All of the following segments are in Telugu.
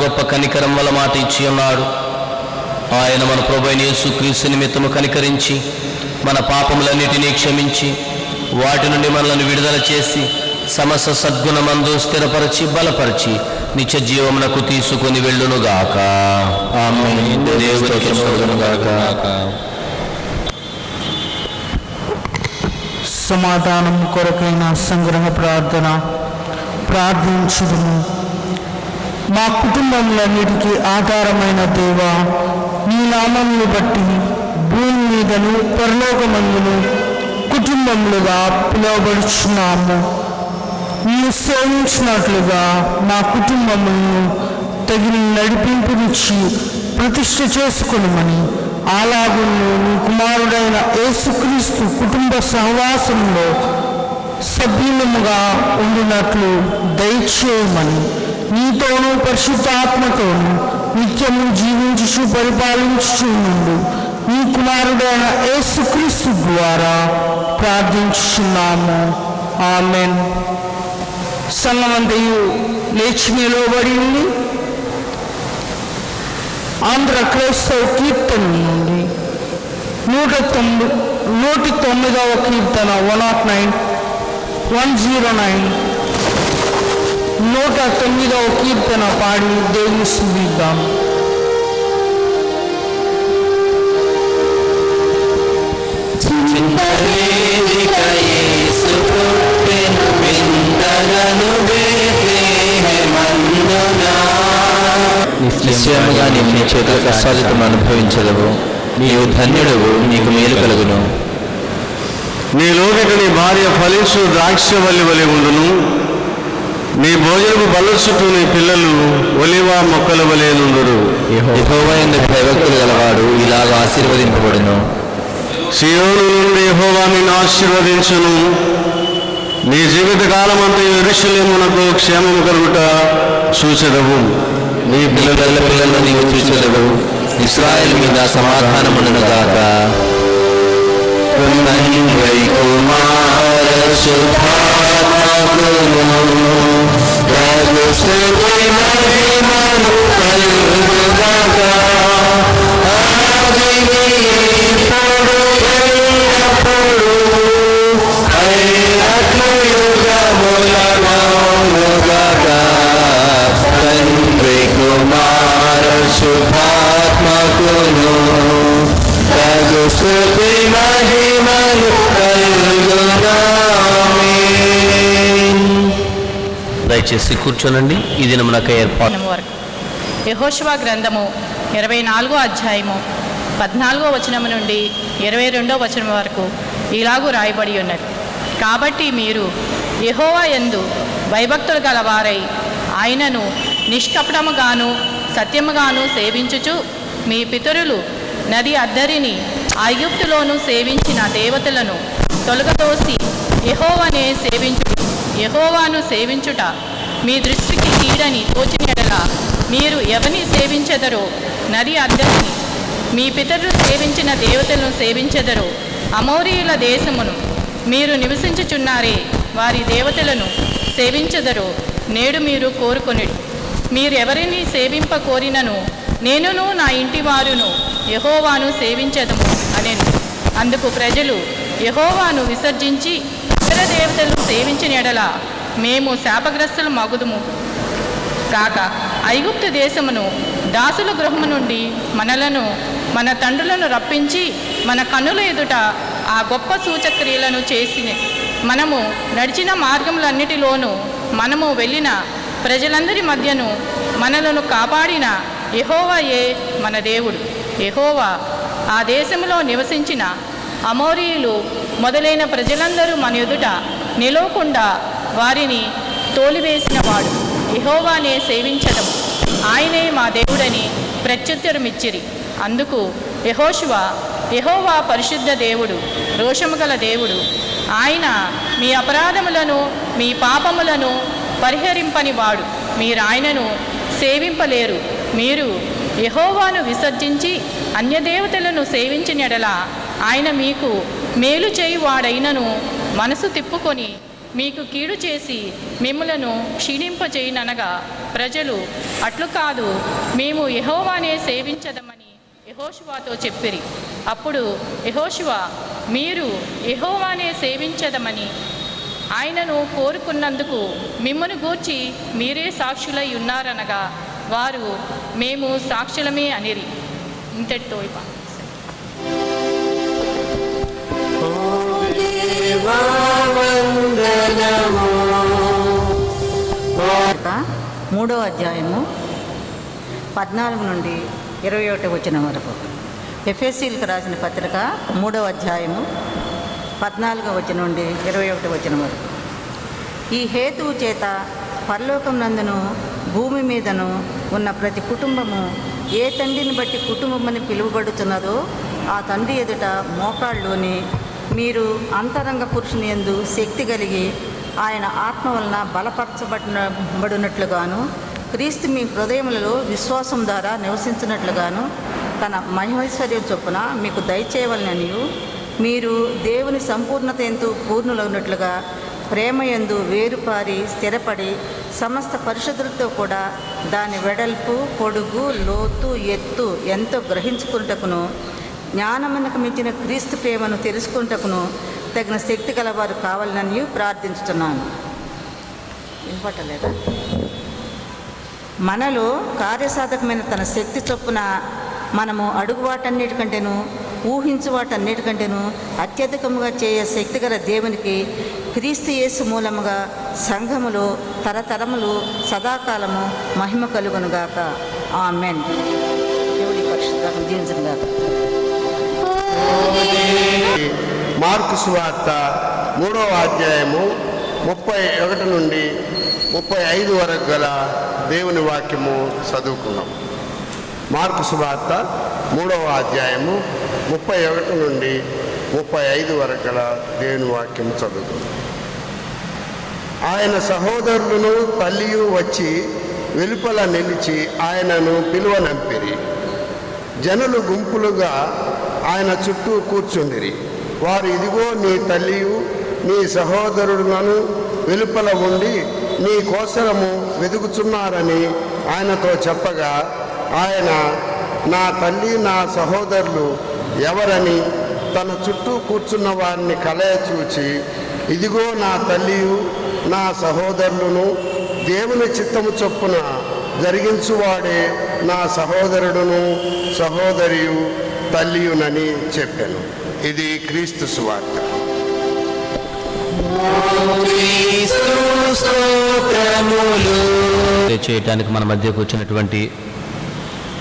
గొప్ప కనికరం వల్ల మాట ఇచ్చి ఉన్నాడు. ఆయన మన ప్రభువైన యేసుక్రీస్తు నిమిత్తము కనికరించి మన పాపములన్నిటినీ క్షమించి వాటి నుండి మనల్ని విడుదల చేసి సమస్త సద్గుణమందు స్థిరపరచి బలపరిచి నిత్య జీవమునకు తీసుకుని వెళ్ళునుగాక. ఆమేన్. దేవునికి స్తోత్రముగాక. సమాధానం కొరకైన సంగ్రహ ప్రార్థన ప్రార్థించుదుము. మా కుటుంబములన్నిటికీ ఆధారమైన దేవా, నీ నామమును బట్టి భూమి మీదను పరలోకమందును కుటుంబములుగా పిలువబడుచున్నాము. నిన్ను సేవించినట్లుగా మా కుటుంబములను తగిన నడిపింపునిచ్చి ప్రతిష్ఠ చేసుకొనుమని, అలాగును నీ కుమారుడైన యేసుక్రీస్తు కుటుంబ సహవాసంలో సభ్యులముగా ఉండినట్లు దయచేయమని, నీతోనూ పరిశుద్ధాత్మతోనూ నిత్యము జీవించుచు పరిపాలించుచు నుండు నీ కుమారుడైన యేసుక్రీస్తు ద్వారా ప్రార్థించుచున్నాము. ఆమేన్. సంఘమంతయు లేచి నిలవబడి ఉంది. ఆంధ్ర క్రైస్తవ కీర్తన నుండి 109వ కీర్తన 109 109వ కీర్తన పాడి దేవుని స్తుతిద్దాం. నిశ్చయముగా నీవు నీ చేతులకు ఆస్వాదితం అనుభవించదవు. నీవు ధన్యుడవు, నీకు మేలు కలుగును. నీలోగట నీ భార్య ఫలించు ద్రాక్షవల్లి వలె ఉండును. నీ భోజనపు బల్ల చుట్టూ నీ పిల్లలు ఒలివ మొక్కల వలె నుండురు. యెహోవా యందు భయభక్తులు గలవాడు ఇలాగ ఆశీర్వదింపబడును. సియోను నుండి యెహోవా నిన్ను ఆశీర్వదించును. నీ జీవిత కాలమంతా యెరూషలేమునకు క్షేమము కలుగుట చూచెదవు. నీ పిల్లలను నీవు చూచెదవు. ఇశ్రాయేలు మీద సమాధానముండును గాక. తండ్రి కుమార శుద్ధాత్మకును ప్రభు స్తుతి మహిమను కలుగుగాక. ఆదిని ఇప్పుడు ఎల్లప్పుడు అయినట్లు యుగములనౌనుగాక. తండ్రి కుమార శుద్ధాత్మకును ప్రభు స్తుతి మహిమను కలుగుగాక. దయచేసి కూర్చోనండి. ఈ దినమునకు ఏర్పాటు. యెహోషువ గ్రంథము 24వ అధ్యాయము 14వ వచనము నుండి 22వ వచనం వరకు ఇలాగూ రాయబడి ఉన్నది. కాబట్టి మీరు యెహోవా యందు భయభక్తులు గలవారై ఆయనను నిష్కపటముగాను సత్యముగాను సేవించుచు, మీ పితరులు నది అద్దరిని ఐగుప్తులోను సేవించిన దేవతలను తొలగదోసి యెహోవాను సేవించుట మీ దృష్టికి కీడని తోచిన యెడల మీరు ఎవరిని సేవించెదరో నది అద్దరిని మీ పితరులు సేవించిన దేవతలను సేవించెదరో. అమోరీయుల దేశమును మీరు నివసించుచున్నారే, వారి దేవతలను సేవించెదరో నేడు మీరు కోరుకొనిడి. మీరు ఎవరిని సేవింప కోరినను నేనును నా ఇంటి వారును యెహోవాను సేవించెదము అనెను. అందుకు ప్రజలు యెహోవాను విసర్జించి ఇతర దేవతలను సేవించిన ఎడల మేము శాపగ్రస్తులు మగుదుము కాక, ఐగుప్తు దేశమును దాసుల గృహము నుండి మనలను మన తండ్రులను రప్పించి మన కన్నుల ఎదుట ఆ గొప్ప సూచక్రియలను చేసి మనము నడిచిన మార్గములన్నిటిలోనూ మనము వెళ్ళిన ప్రజలందరి మధ్యను మనలను కాపాడిన యెహోవాయే మన దేవుడు. యెహోవా ఆ దేశంలో నివసించిన అమోరీయులు మొదలైన ప్రజలందరూ మన ఎదుట నిలవకుండా వారిని తోలివేసినవాడు. యెహోవానే సేవించడం, ఆయనే మా దేవుడని ప్రత్యుత్తరమిచ్చిరి. అందుకు యెహోషువ, యెహోవా పరిశుద్ధ దేవుడు, రోషము గల దేవుడు, ఆయన మీ అపరాధములను మీ పాపములను పరిహరింపని వాడు. మీరు ఆయనను సేవింపలేరు. మీరు యెహోవాను విసర్జించి అన్యదేవతలను సేవించిన యెడల ఆయన మీకు మేలు చేయువాడైనను మనసు తిప్పుకొని మీకు కీడు చేసి మిమ్ములను క్షీణింపజేయననగా ప్రజలు అట్లు కాదు, మేము యెహోవానే సేవించదమని యెహోషువతో చెప్పిరి. అప్పుడు యెహోషువ, మీరు యెహోవానే సేవించదమని ఆయనను కోరుకున్నందుకు మిమ్మును గూర్చి మీరే సాక్షులై ఉన్నారనగా వారు మేము సాక్షులమే అనిరి. ఇంతటితో మూడో అధ్యాయము 14 నుండి 21 వచనం వరకు. ఎఫెసీలకు రాసిన పత్రిక 3వ అధ్యాయము 14వ వచనం నుండి 21 వచనం వరకు. ఈ హేతువు చేత పరలోకం నందును భూమి మీదను ఉన్న ప్రతి కుటుంబము ఏ తండ్రిని బట్టి కుటుంబమని పిలువబడుతున్నదో ఆ తండ్రి ఎదుట మోకాళ్ళలోని మీరు అంతరంగ పురుషుని యందు శక్తి కలిగి ఆయన ఆత్మ వలన బలపరచబడినట్లుగాను క్రీస్తు మీ హృదయములలో విశ్వాసం ద్వారా నివసించినట్లుగాను తన మహిమైశ్వర్యం చొప్పున మీకు దయచేయవలననియు మీరు దేవుని సంపూర్ణత ఎందు పూర్ణులైనట్లుగా ప్రేమయందు వేరుపారి స్థిరపడి సమస్త పరిశుద్ధులతో కూడా దాని వెడల్పు, పొడుగు, లోతు, ఎత్తు ఎంతో గ్రహించుకుంటకును జ్ఞానమునకు మించిన క్రీస్తు ప్రేమను తెలుసుకుంటకును తగిన శక్తి గలవారు కావాలని ప్రార్థించుతున్నాను. వినపట్టలేదా? మనలో కార్యసాధకమైన తన శక్తి చొప్పున మనము అడుగు వాటన్నిటికంటేను ఊహించు వాటన్నిటికంటేను అత్యధికముగా చేయ శక్తిగల దేవునికి క్రీస్తు యేసు మూలముగా సంఘములో తరతరములు సదాకాలము మహిమ కలుగునుగాక. ఆమేన్. దేవుడి పరిశుద్ధతను దీవించునుగాక. మార్కు సువార్త 3వ అధ్యాయము 31 నుండి 35 వరకు గల దేవుని వాక్యము చదువుకున్నాం. మార్కు సువార్త 3వ అధ్యాయము 31 నుండి 35 వరకు గల దేవుని వాక్యము చదువుకున్నాం. ఆయన సహోదరులను తల్లియు వచ్చి వెలుపల నిలిచి ఆయనను పిలువనంపిరి. జనులు గుంపులుగా ఆయన చుట్టూ కూర్చుండిరి. వారు, ఇదిగో నీ తల్లియు నీ సహోదరులను వెలుపల ఉండి నీ కోసరము వెతుకుచున్నారని ఆయనతో చెప్పగా ఆయన, నా తల్లి నా సహోదరులు ఎవరని తన చుట్టూ కూర్చున్న వారిని కలయ చూచి, ఇదిగో నా తల్లియు నా సహోదరులను, దేవుని చిత్తము చొప్పున జరిగించువాడే నా సహోదరుడును సహోదరియు తల్లియునని చెప్పాను. ఇది క్రీస్తు సువార్త. చేయటానికి మన మధ్యకు వచ్చినటువంటి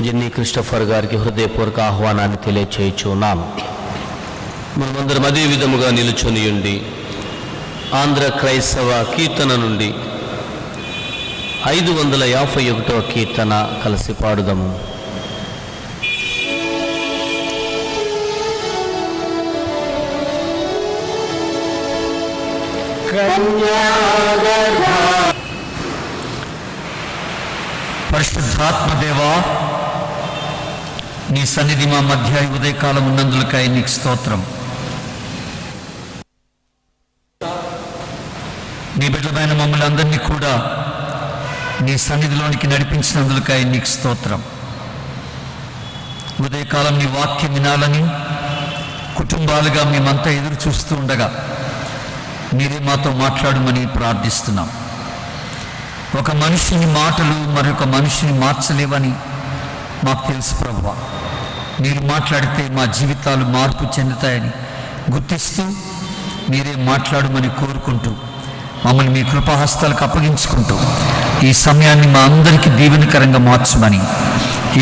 జిన్నీ క్రిస్టఫర్ గారికి హృదయపూర్వక ఆహ్వానాన్ని తెలియచేయుచున్నాను. మనమందరం అదే విధముగా నిలుచునియుండి ఆంధ్ర క్రైస్తవ కీర్తన నుండి 551వ కీర్తన కలిసి పాడుదాము. పరిశుద్ధాత్మదేవా, నీ సన్నిధి మా మధ్య ఉదయకాలం ఉన్నందులకై నీకు స్తోత్రం. నీ బిడ్డలైన మమ్మల్ని అందరినీ కూడా నీ సన్నిధిలోనికి నడిపించినందులకై నీకు స్తోత్రం. ఉదయకాలం నీ వాక్యం వినాలని కుటుంబాలుగా మేమంతా ఎదురు చూస్తూ ఉండగా మీరే మాతో మాట్లాడమని ప్రార్థిస్తున్నాం. ఒక మనిషిని మాటలు మరొక మనిషిని మార్చలేవని మాకు తెలుసు ప్రభువా. మీరు మాట్లాడితే మా జీవితాలు మార్పు చెందుతాయని గుర్తిస్తూ మీరే మాట్లాడమని కోరుకుంటూ మమ్మల్ని మీ కృపాహస్తాలకు అప్పగించుకుంటూ ఈ సమయాన్ని మా అందరికీ దీవెనకరంగా మార్చమని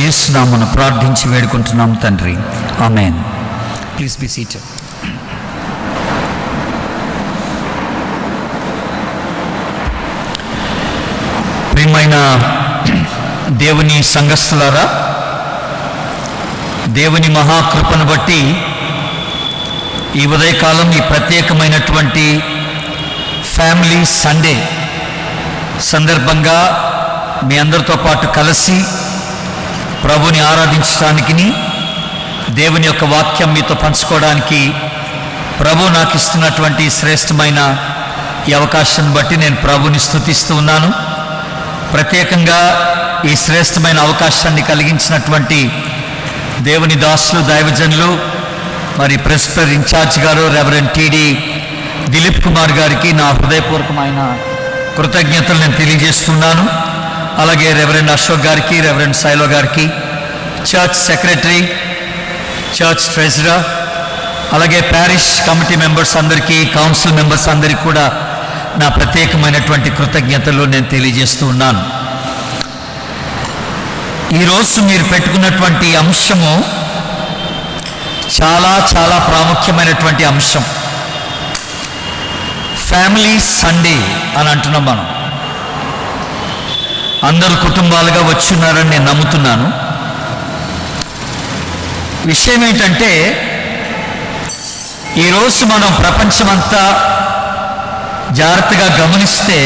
యేసు నామమున ప్రార్థించి వేడుకుంటున్నాం తండ్రి. ఆమేన్. Please be seated. ప్రియమైన దేవుని సంఘస్థులారా, దేవుని మహాకృపను బట్టి ఈ ఉదయకాలం ఈ ప్రత్యేకమైనటువంటి ఫ్యామిలీ సండే సందర్భంగా మీ అందరితో పాటు కలిసి ప్రభుని ఆరాధించడానికి, దేవుని యొక్క వాక్యం మీతో పంచుకోవడానికి ప్రభు నాకు ఇస్తున్నటువంటి శ్రేష్టమైన ఈ అవకాశాన్ని బట్టి నేను ప్రభుని స్తుతిస్తూ ఉన్నాను. ప్రత్యేకంగా ఈ శ్రేష్టమైన అవకాశాన్ని కలిగించినటువంటి దేవుని దాసులు, దైవజనులు, మరి ప్రెస్పర్ ఇన్ఛార్జ్ గారు రెవరెండ్ టిడి దిలీప్ కుమార్ గారికి నా హృదయపూర్వకమైన కృతజ్ఞతలు నేను తెలియజేస్తున్నాను. అలాగే రెవరెండ్ అశోక్ గారికి, రెవరెండ్ శైలో గారికి, చర్చ్ సెక్రటరీ, చర్చ్ ట్రెజరర్, అలాగే ప్యారిష్ కమిటీ మెంబర్స్ అందరికీ, కౌన్సిల్ మెంబర్స్ అందరికీ కూడా నా ప్రత్యేకమైనటువంటి కృతజ్ఞతలు నేను తెలియజేస్తూ ఉన్నాను. ఈరోజు మీరు పెట్టుకున్నటువంటి అంశము చాలా చాలా ప్రాముఖ్యమైనటువంటి అంశం. ఫ్యామిలీ సండే అని అంటున్నాం. మనం అందరు కుటుంబాలుగా వచ్చున్నారని నేను నమ్ముతున్నాను. విషయం ఏంటంటే, ఈరోజు మనం ప్రపంచమంతా జాగ్రత్తగా గమనిస్తే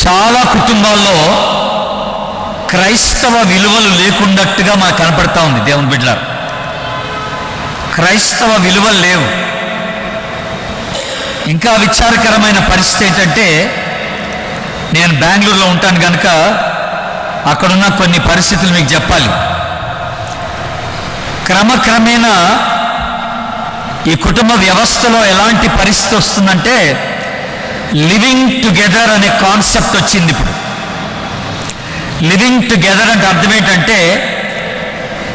చాలా కుటుంబాల్లో క్రైస్తవ విలువలు లేకున్నట్టుగా మనకు కనపడతా ఉంది. దేవుని బిడ్డలారా, క్రైస్తవ విలువలు లేవు. ఇంకా విచారకరమైన పరిస్థితి ఏంటంటే, నేను బెంగళూరులో ఉంటాను కనుక అక్కడున్న కొన్ని పరిస్థితులు మీకు చెప్పాలి. క్రమక్రమేణా ఈ కుటుంబ వ్యవస్థలో ఎలాంటి పరిస్థితి వస్తుందంటే, లివింగ్ టుగెదర్ అనే కాన్సెప్ట్ వచ్చింది. ఇప్పుడు లివింగ్ టుగెదర్ అంటే అర్థం ఏంటంటే,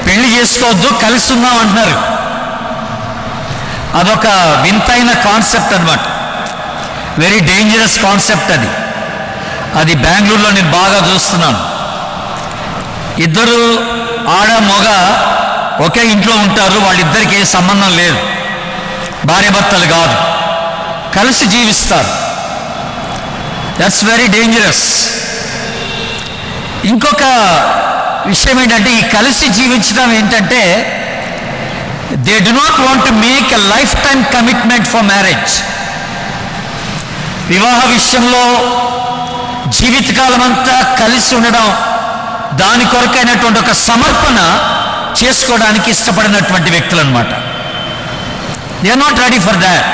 పెళ్లి చేసుకోవద్దు, కలిసి ఉన్నాం అంటున్నారు. అదొక వింతైన కాన్సెప్ట్ అన్నమాట. వెరీ డేంజరస్ కాన్సెప్ట్ అది బెంగళూరులో నేను బాగా చూస్తున్నాను. ఇద్దరు ఆడ మగ ఒకే ఇంట్లో ఉంటారు, వాళ్ళిద్దరికి ఏ సంబంధం లేదు, భార్యాభర్తలు కాదు, కలిసి జీవిస్తారు. That's very dangerous. ఇంకొక విషయం ఏంటంటే, ఈ కలిసి జీవించడం ఏంటంటే, they do not want to make a life time commitment for marriage. వివాహ విషయంలో జీవితకాలం అంతా కలిసి ఉండడం, దాని కొరకైనటువంటి ఒక సమర్పణ చేసుకోవడానికి ఇష్టపడినటువంటి వ్యక్తులు అనమాట. They are not ready for that.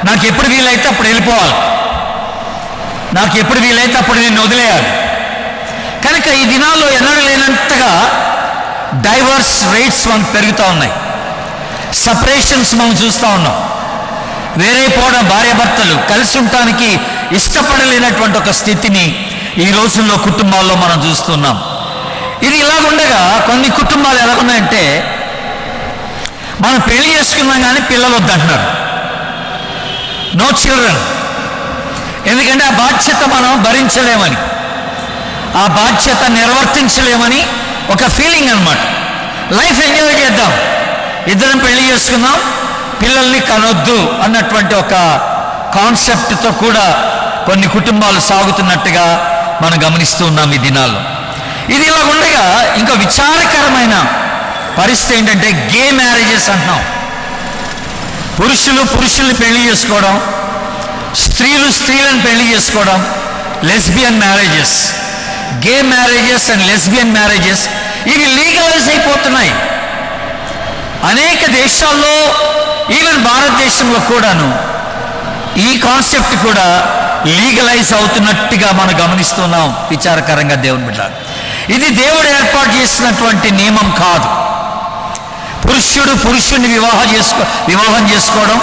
నాకు ఎప్పుడు వీలైతే అప్పుడు వెళ్ళిపోవాలి, నాకు ఎప్పుడు వీలైతే అప్పుడు నేను వదిలేయాలి. కనుక ఈ దినాల్లో ఎన్నడూ లేనంతగా డైవర్స్ రేట్స్ మనకు పెరుగుతూ ఉన్నాయి. సపరేషన్స్ మనం చూస్తూ ఉన్నాం. వేరైపోవడం, భార్యాభర్తలు కలిసి ఉండటానికి ఇష్టపడలేనటువంటి ఒక స్థితిని ఈ రోజుల్లో కుటుంబాల్లో మనం చూస్తున్నాం. ఇది ఇలాగుండగా కొన్ని కుటుంబాలు ఎలాగున్నాయంటే, మనం పెళ్లి చేసుకున్నాం కానీ పిల్లలు వద్దంటున్నారు. No children. ఎందుకంటే ఆ బాధ్యత మనం భరించలేమని, ఆ బాధ్యత నిర్వర్తించలేమని ఒక ఫీలింగ్ అన్నమాట. లైఫ్ ఎంజాయ్ చేద్దాం, ఇద్దరం పెళ్లి చేసుకుందాం, పిల్లల్ని కనొద్దు అన్నటువంటి ఒక కాన్సెప్ట్తో కూడా కొన్ని కుటుంబాలు సాగుతున్నట్టుగా మనం గమనిస్తూ ఉన్నాం ఈ దినాల్లో. ఇది ఇలా ఉండగా ఇంకా విచారకరమైన పరిస్థితి ఏంటంటే, గే మ్యారేజెస్ అంటున్నాం. పురుషులు పురుషుల్ని పెళ్లి చేసుకోవడం, స్త్రీలు స్త్రీలను పెళ్లి చేసుకోవడం, lesbian marriages, gay marriages and lesbian marriages ఇవి లీగలైజ్ అయిపోతున్నాయి. అనేక దేశాల్లో, ఈవెన్ భారతదేశంలో కూడాను ఈ కాన్సెప్ట్ కూడా లీగలైజ్ అవుతున్నట్టుగా మనం గమనిస్తున్నాం. విచారకరంగా దేవుని బిడ్డలారా, ఇది దేవుడు ఏర్పాటు చేసినటువంటి నియమం కాదు. పురుషుడు పురుషుడిని వివాహం చేసుకోవడం,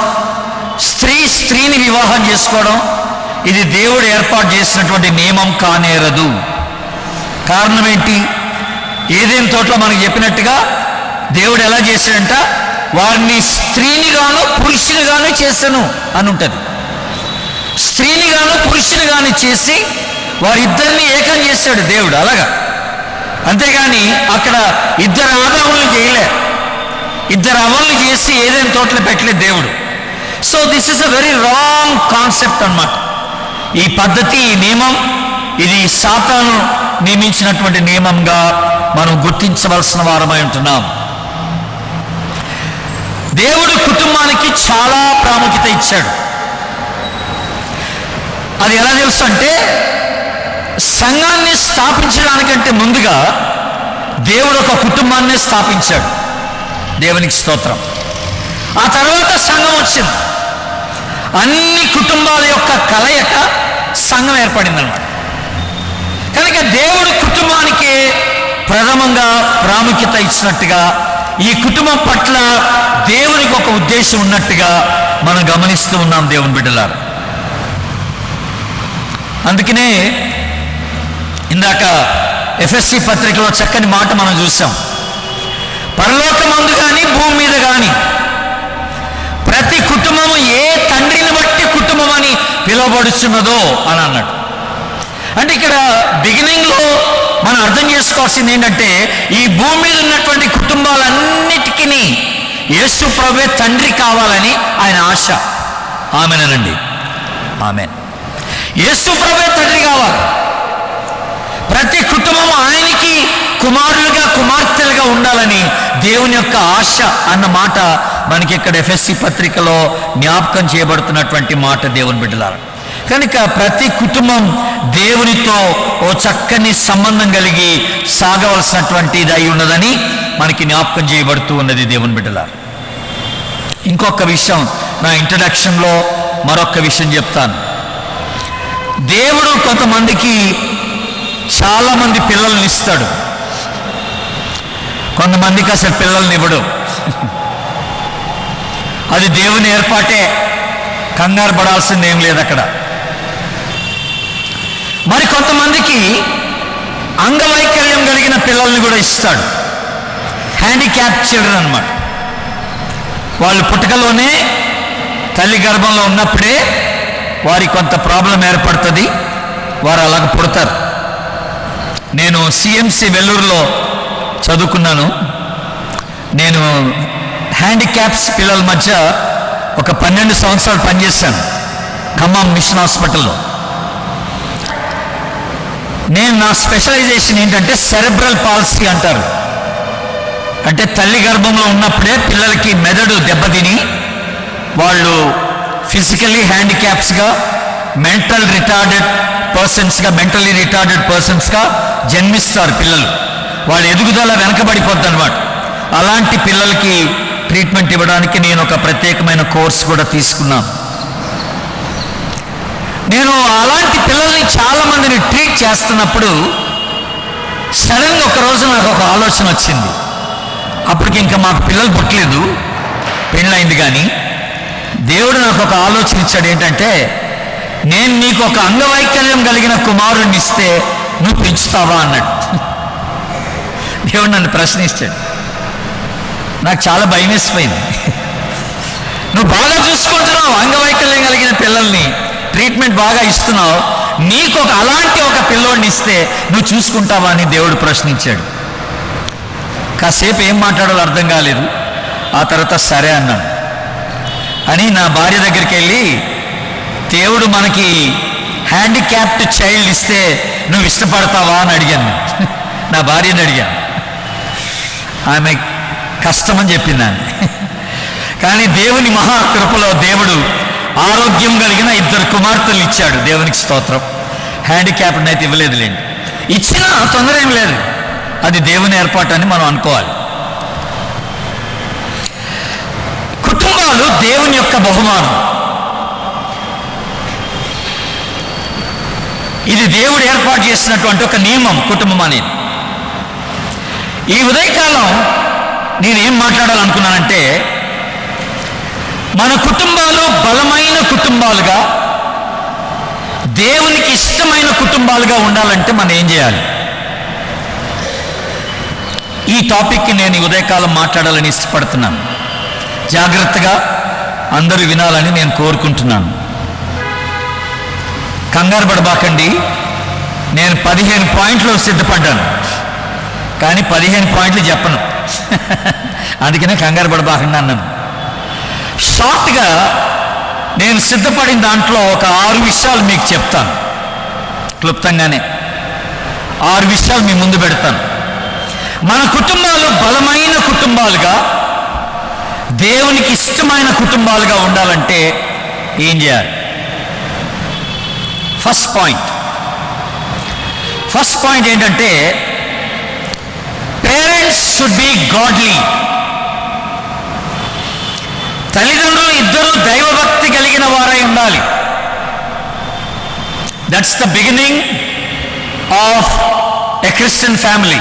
స్త్రీ స్త్రీని వివాహం చేసుకోవడం, ఇది దేవుడు ఏర్పాటు చేసినటువంటి నియమం కానేరదు. కారణం ఏంటి? ఏదేని తోటలో మనకు చెప్పినట్టుగా దేవుడు ఎలా చేశాడంట, వారిని స్త్రీనిగాను పురుషునిగాను చేశాను అని ఉంటుంది. స్త్రీనిగాను పురుషునిగాను చేసి వారిద్దరిని ఏకం చేశాడు దేవుడు. అలాగా, అంతేగాని అక్కడ ఇద్దరు ఆదాములను చేయలే, ఇద్దరు అవల్ని చేసి ఏదైనా తోటలో పెట్టలేదు దేవుడు. So this is a very wrong concept అన్నమాట. ఈ పద్ధతి, ఈ నియమం, ఇది సాతాను నియమించినటువంటి నియమంగా మనం గుర్తించవలసిన వారమై ఉంటున్నాం. దేవుడు కుటుంబానికి చాలా ప్రాముఖ్యత ఇచ్చాడు. అది ఎలా తెలుసు అంటే, సంఘాన్ని స్థాపించడానికంటే ముందుగా దేవుడు ఒక కుటుంబాన్ని స్థాపించాడు. దేవునికి స్తోత్రం. ఆ తర్వాత సంఘం వచ్చింది. ఆ అన్ని కుటుంబాల యొక్క కలయిక సంఘం ఏర్పడిందనమాట. కనుక దేవుడు కుటుంబానికి ప్రథమంగా ప్రాముఖ్యత ఇచ్చినట్టుగా ఈ కుటుంబం పట్ల దేవునికి ఒక ఉద్దేశం ఉన్నట్టుగా మనం గమనిస్తూ ఉన్నాం దేవుని బిడ్డలారా. అందుకనే ఇందాక ఎఫ్ఎస్సి పత్రికలో చక్కని మాట మనం చూసాం. పరలోకమందు కానీ భూమి మీద కానీ ప్రతి కుటుంబము ఏ తండ్రిని బట్టి కుటుంబం అని పిలువబడుచున్నదో అని అన్నాడు. అంటే ఇక్కడ బిగినింగ్లో మనం అర్థం చేసుకోవాల్సింది ఏంటంటే ఈ భూమి మీద ఉన్నటువంటి కుటుంబాలన్నిటికీ యేసు ప్రభువే తండ్రి కావాలని ఆయన ఆశ. ఆమెనండి, ఆమెన్. యేసు ప్రభువే తండ్రి కావాలి. ప్రతి కుటుంబం ఆయనకి కుమారులుగా కుమార్తెలుగా ఉండాలని దేవుని యొక్క ఆశ అన్న మాట మనకి ఇక్కడ ఎఫ్ఎస్సి పత్రికలో జ్ఞాపకం చేయబడుతున్నటువంటి మాట దేవుని బిడ్డలారా. కనుక ప్రతి కుటుంబం దేవునితో ఓ చక్కని సంబంధం కలిగి సాగవలసినటువంటిది అయి ఉన్నదని మనకి జ్ఞాపకం చేయబడుతూ ఉన్నది దేవుని బిడ్డలారా. ఇంకొక విషయం నా ఇంట్రడక్షన్లో మరొక విషయం చెప్తాను. దేవుడు కొంతమందికి చాలామంది పిల్లల్ని ఇస్తాడు, కొంతమందికి అసలు పిల్లల్ని ఇవ్వడు. అది దేవుని ఏర్పాటే, కంగారు పడాల్సింది ఏం లేదు అక్కడ. మరి కొంతమందికి అంగవైకల్యం కలిగిన పిల్లల్ని కూడా ఇస్తాడు, హ్యాండిక్యాప్ చిల్డ్రన్ అన్నమాట. వాళ్ళు పుట్టుకలోనే తల్లి గర్భంలో ఉన్నప్పుడే వారికి కొంత ప్రాబ్లం ఏర్పడుతుంది, వారు అలాగ పుడతారు. నేను సిఎంసి వెల్లూరులో చదువుకున్నాను. నేను హ్యాండిక్యాప్స్ పిల్లల మధ్య ఒక 12 సంవత్సరాలు పనిచేశాను ఖమ్మం మిషన్ హాస్పిటల్లో. నేను నా స్పెషలైజేషన్ ఏంటంటే సెరెబ్రల్ పాలసీ అంటారు. అంటే తల్లి గర్భంలో ఉన్నప్పుడే పిల్లలకి మెదడు దెబ్బతిని వాళ్ళు ఫిజికల్లీ హ్యాండిక్యాప్స్గా, మెంటల్లీ రిటార్డెడ్ పర్సన్స్గా జన్మిస్తారు పిల్లలు. వాళ్ళ ఎదుగుదల వెనకబడిపోద్ది అన్నమాట. అలాంటి పిల్లలకి ట్రీట్మెంట్ ఇవ్వడానికి నేను ఒక ప్రత్యేకమైన కోర్స్ కూడా తీసుకున్నాను. నేను అలాంటి పిల్లల్ని చాలామందిని ట్రీట్ చేస్తున్నప్పుడు సడన్గా ఒక రోజు నాకు ఒక ఆలోచన వచ్చింది. అప్పటికి ఇంకా మాకు పిల్లలు పుట్టలేదు, పెళ్ళైంది. కానీ దేవుడు నాకు ఒక ఆలోచన ఇచ్చాడు. ఏంటంటే, నేను నీకు ఒక అంగవైకల్యం కలిగిన కుమారుడిని ఇస్తే నువ్వు పెంచుతావా అన్నాడు. దేవుడు నన్ను ప్రశ్నిస్తాడు. నాకు చాలా భయం వేసిపోయింది. నువ్వు బాగా చూసుకుంటున్నావు, అంగవైకల్యం కలిగిన పిల్లల్ని ట్రీట్మెంట్ బాగా ఇస్తున్నావు, నీకు అలాంటి ఒక పిల్లోడిని ఇస్తే నువ్వు చూసుకుంటావా అని దేవుడు ప్రశ్నించాడు. కాసేపు ఏం మాట్లాడాలో అర్థం కాలేదు. ఆ తర్వాత సరే అన్నాను. అని నా భార్య దగ్గరికి వెళ్ళి, దేవుడు మనకి హ్యాండిక్యాప్డ్ చైల్డ్ ఇస్తే నువ్వు ఇష్టపడతావా అని అడిగాను. నా భార్యని అడిగాను. ఆమె కష్టమని చెప్పిందాన్ని. కానీ దేవుని మహాకృపలో దేవుడు ఆరోగ్యం కలిగిన 2 కుమార్తెలు ఇచ్చాడు. దేవునికి స్తోత్రం. హ్యాండిక్యాప్డ్ అయితే ఇవ్వలేదులేండి, ఇచ్చినా తొందర ఏం లేదు. అది దేవుని ఏర్పాటు అని మనం అనుకోవాలి. కుటుంబాలు దేవుని యొక్క బహుమానం. ఇది దేవుడు ఏర్పాటు చేసినటువంటి ఒక నియమం కుటుంబం అనేది. ఈ ఉదయకాలం నేనేం మాట్లాడాలనుకున్నానంటే, మన కుటుంబాలు బలమైన కుటుంబాలుగా, దేవునికి ఇష్టమైన కుటుంబాలుగా ఉండాలంటే మనం ఏం చేయాలి? ఈ టాపిక్కి నేను ఈ ఉదయకాలం మాట్లాడాలని ఇష్టపడుతున్నాను. జాగ్రత్తగా అందరూ వినాలని నేను కోరుకుంటున్నాను. కంగారు పడబాకండి. నేను 15 పాయింట్లు సిద్ధపడ్డాను, కానీ 15 పాయింట్లు చెప్పను. అందుకనే కంగారు పడబాకండి అన్నాను. షార్ట్గా నేను సిద్ధపడిన దాంట్లో ఒక 6 విషయాలు మీకు చెప్తాను. క్లుప్తంగానే 6 విషయాలు మీ ముందు పెడతాను. మన కుటుంబాలు బలమైన కుటుంబాలుగా, దేవునికి ఇష్టమైన కుటుంబాలుగా ఉండాలంటే ఏం చేయాలి? ఫస్ట్ పాయింట్ ఏంటంటే, పేరెంట్స్ షుడ్ బి గాడ్లీ. తల్లిదండ్రులు ఇద్దరూ దైవభక్తి కలిగిన వారై ఉండాలి. That's the beginning of a Christian family.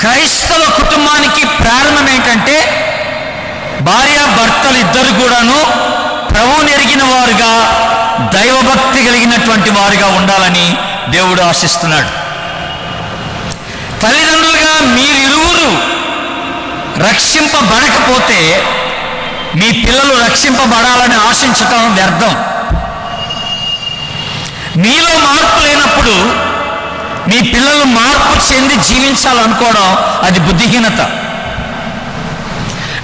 క్రైస్తవ కుటుంబానికి ప్రారంభం ఏంటంటే భార్య భర్తలు ఇద్దరు కూడాను ప్రభువుని ఎరిగిన వారుగా, దైవభక్తి కలిగినటువంటి వారుగా ఉండాలని దేవుడు ఆశిస్తున్నాడు. తల్లిదండ్రులుగా మీరిరువురు రక్షింపబడకపోతే మీ పిల్లలు రక్షింపబడాలని ఆశించటం వ్యర్థం. మీలో మార్పు లేనప్పుడు మీ పిల్లలు మార్పు చెంది జీవించాలనుకోవడం అది బుద్ధిహీనత.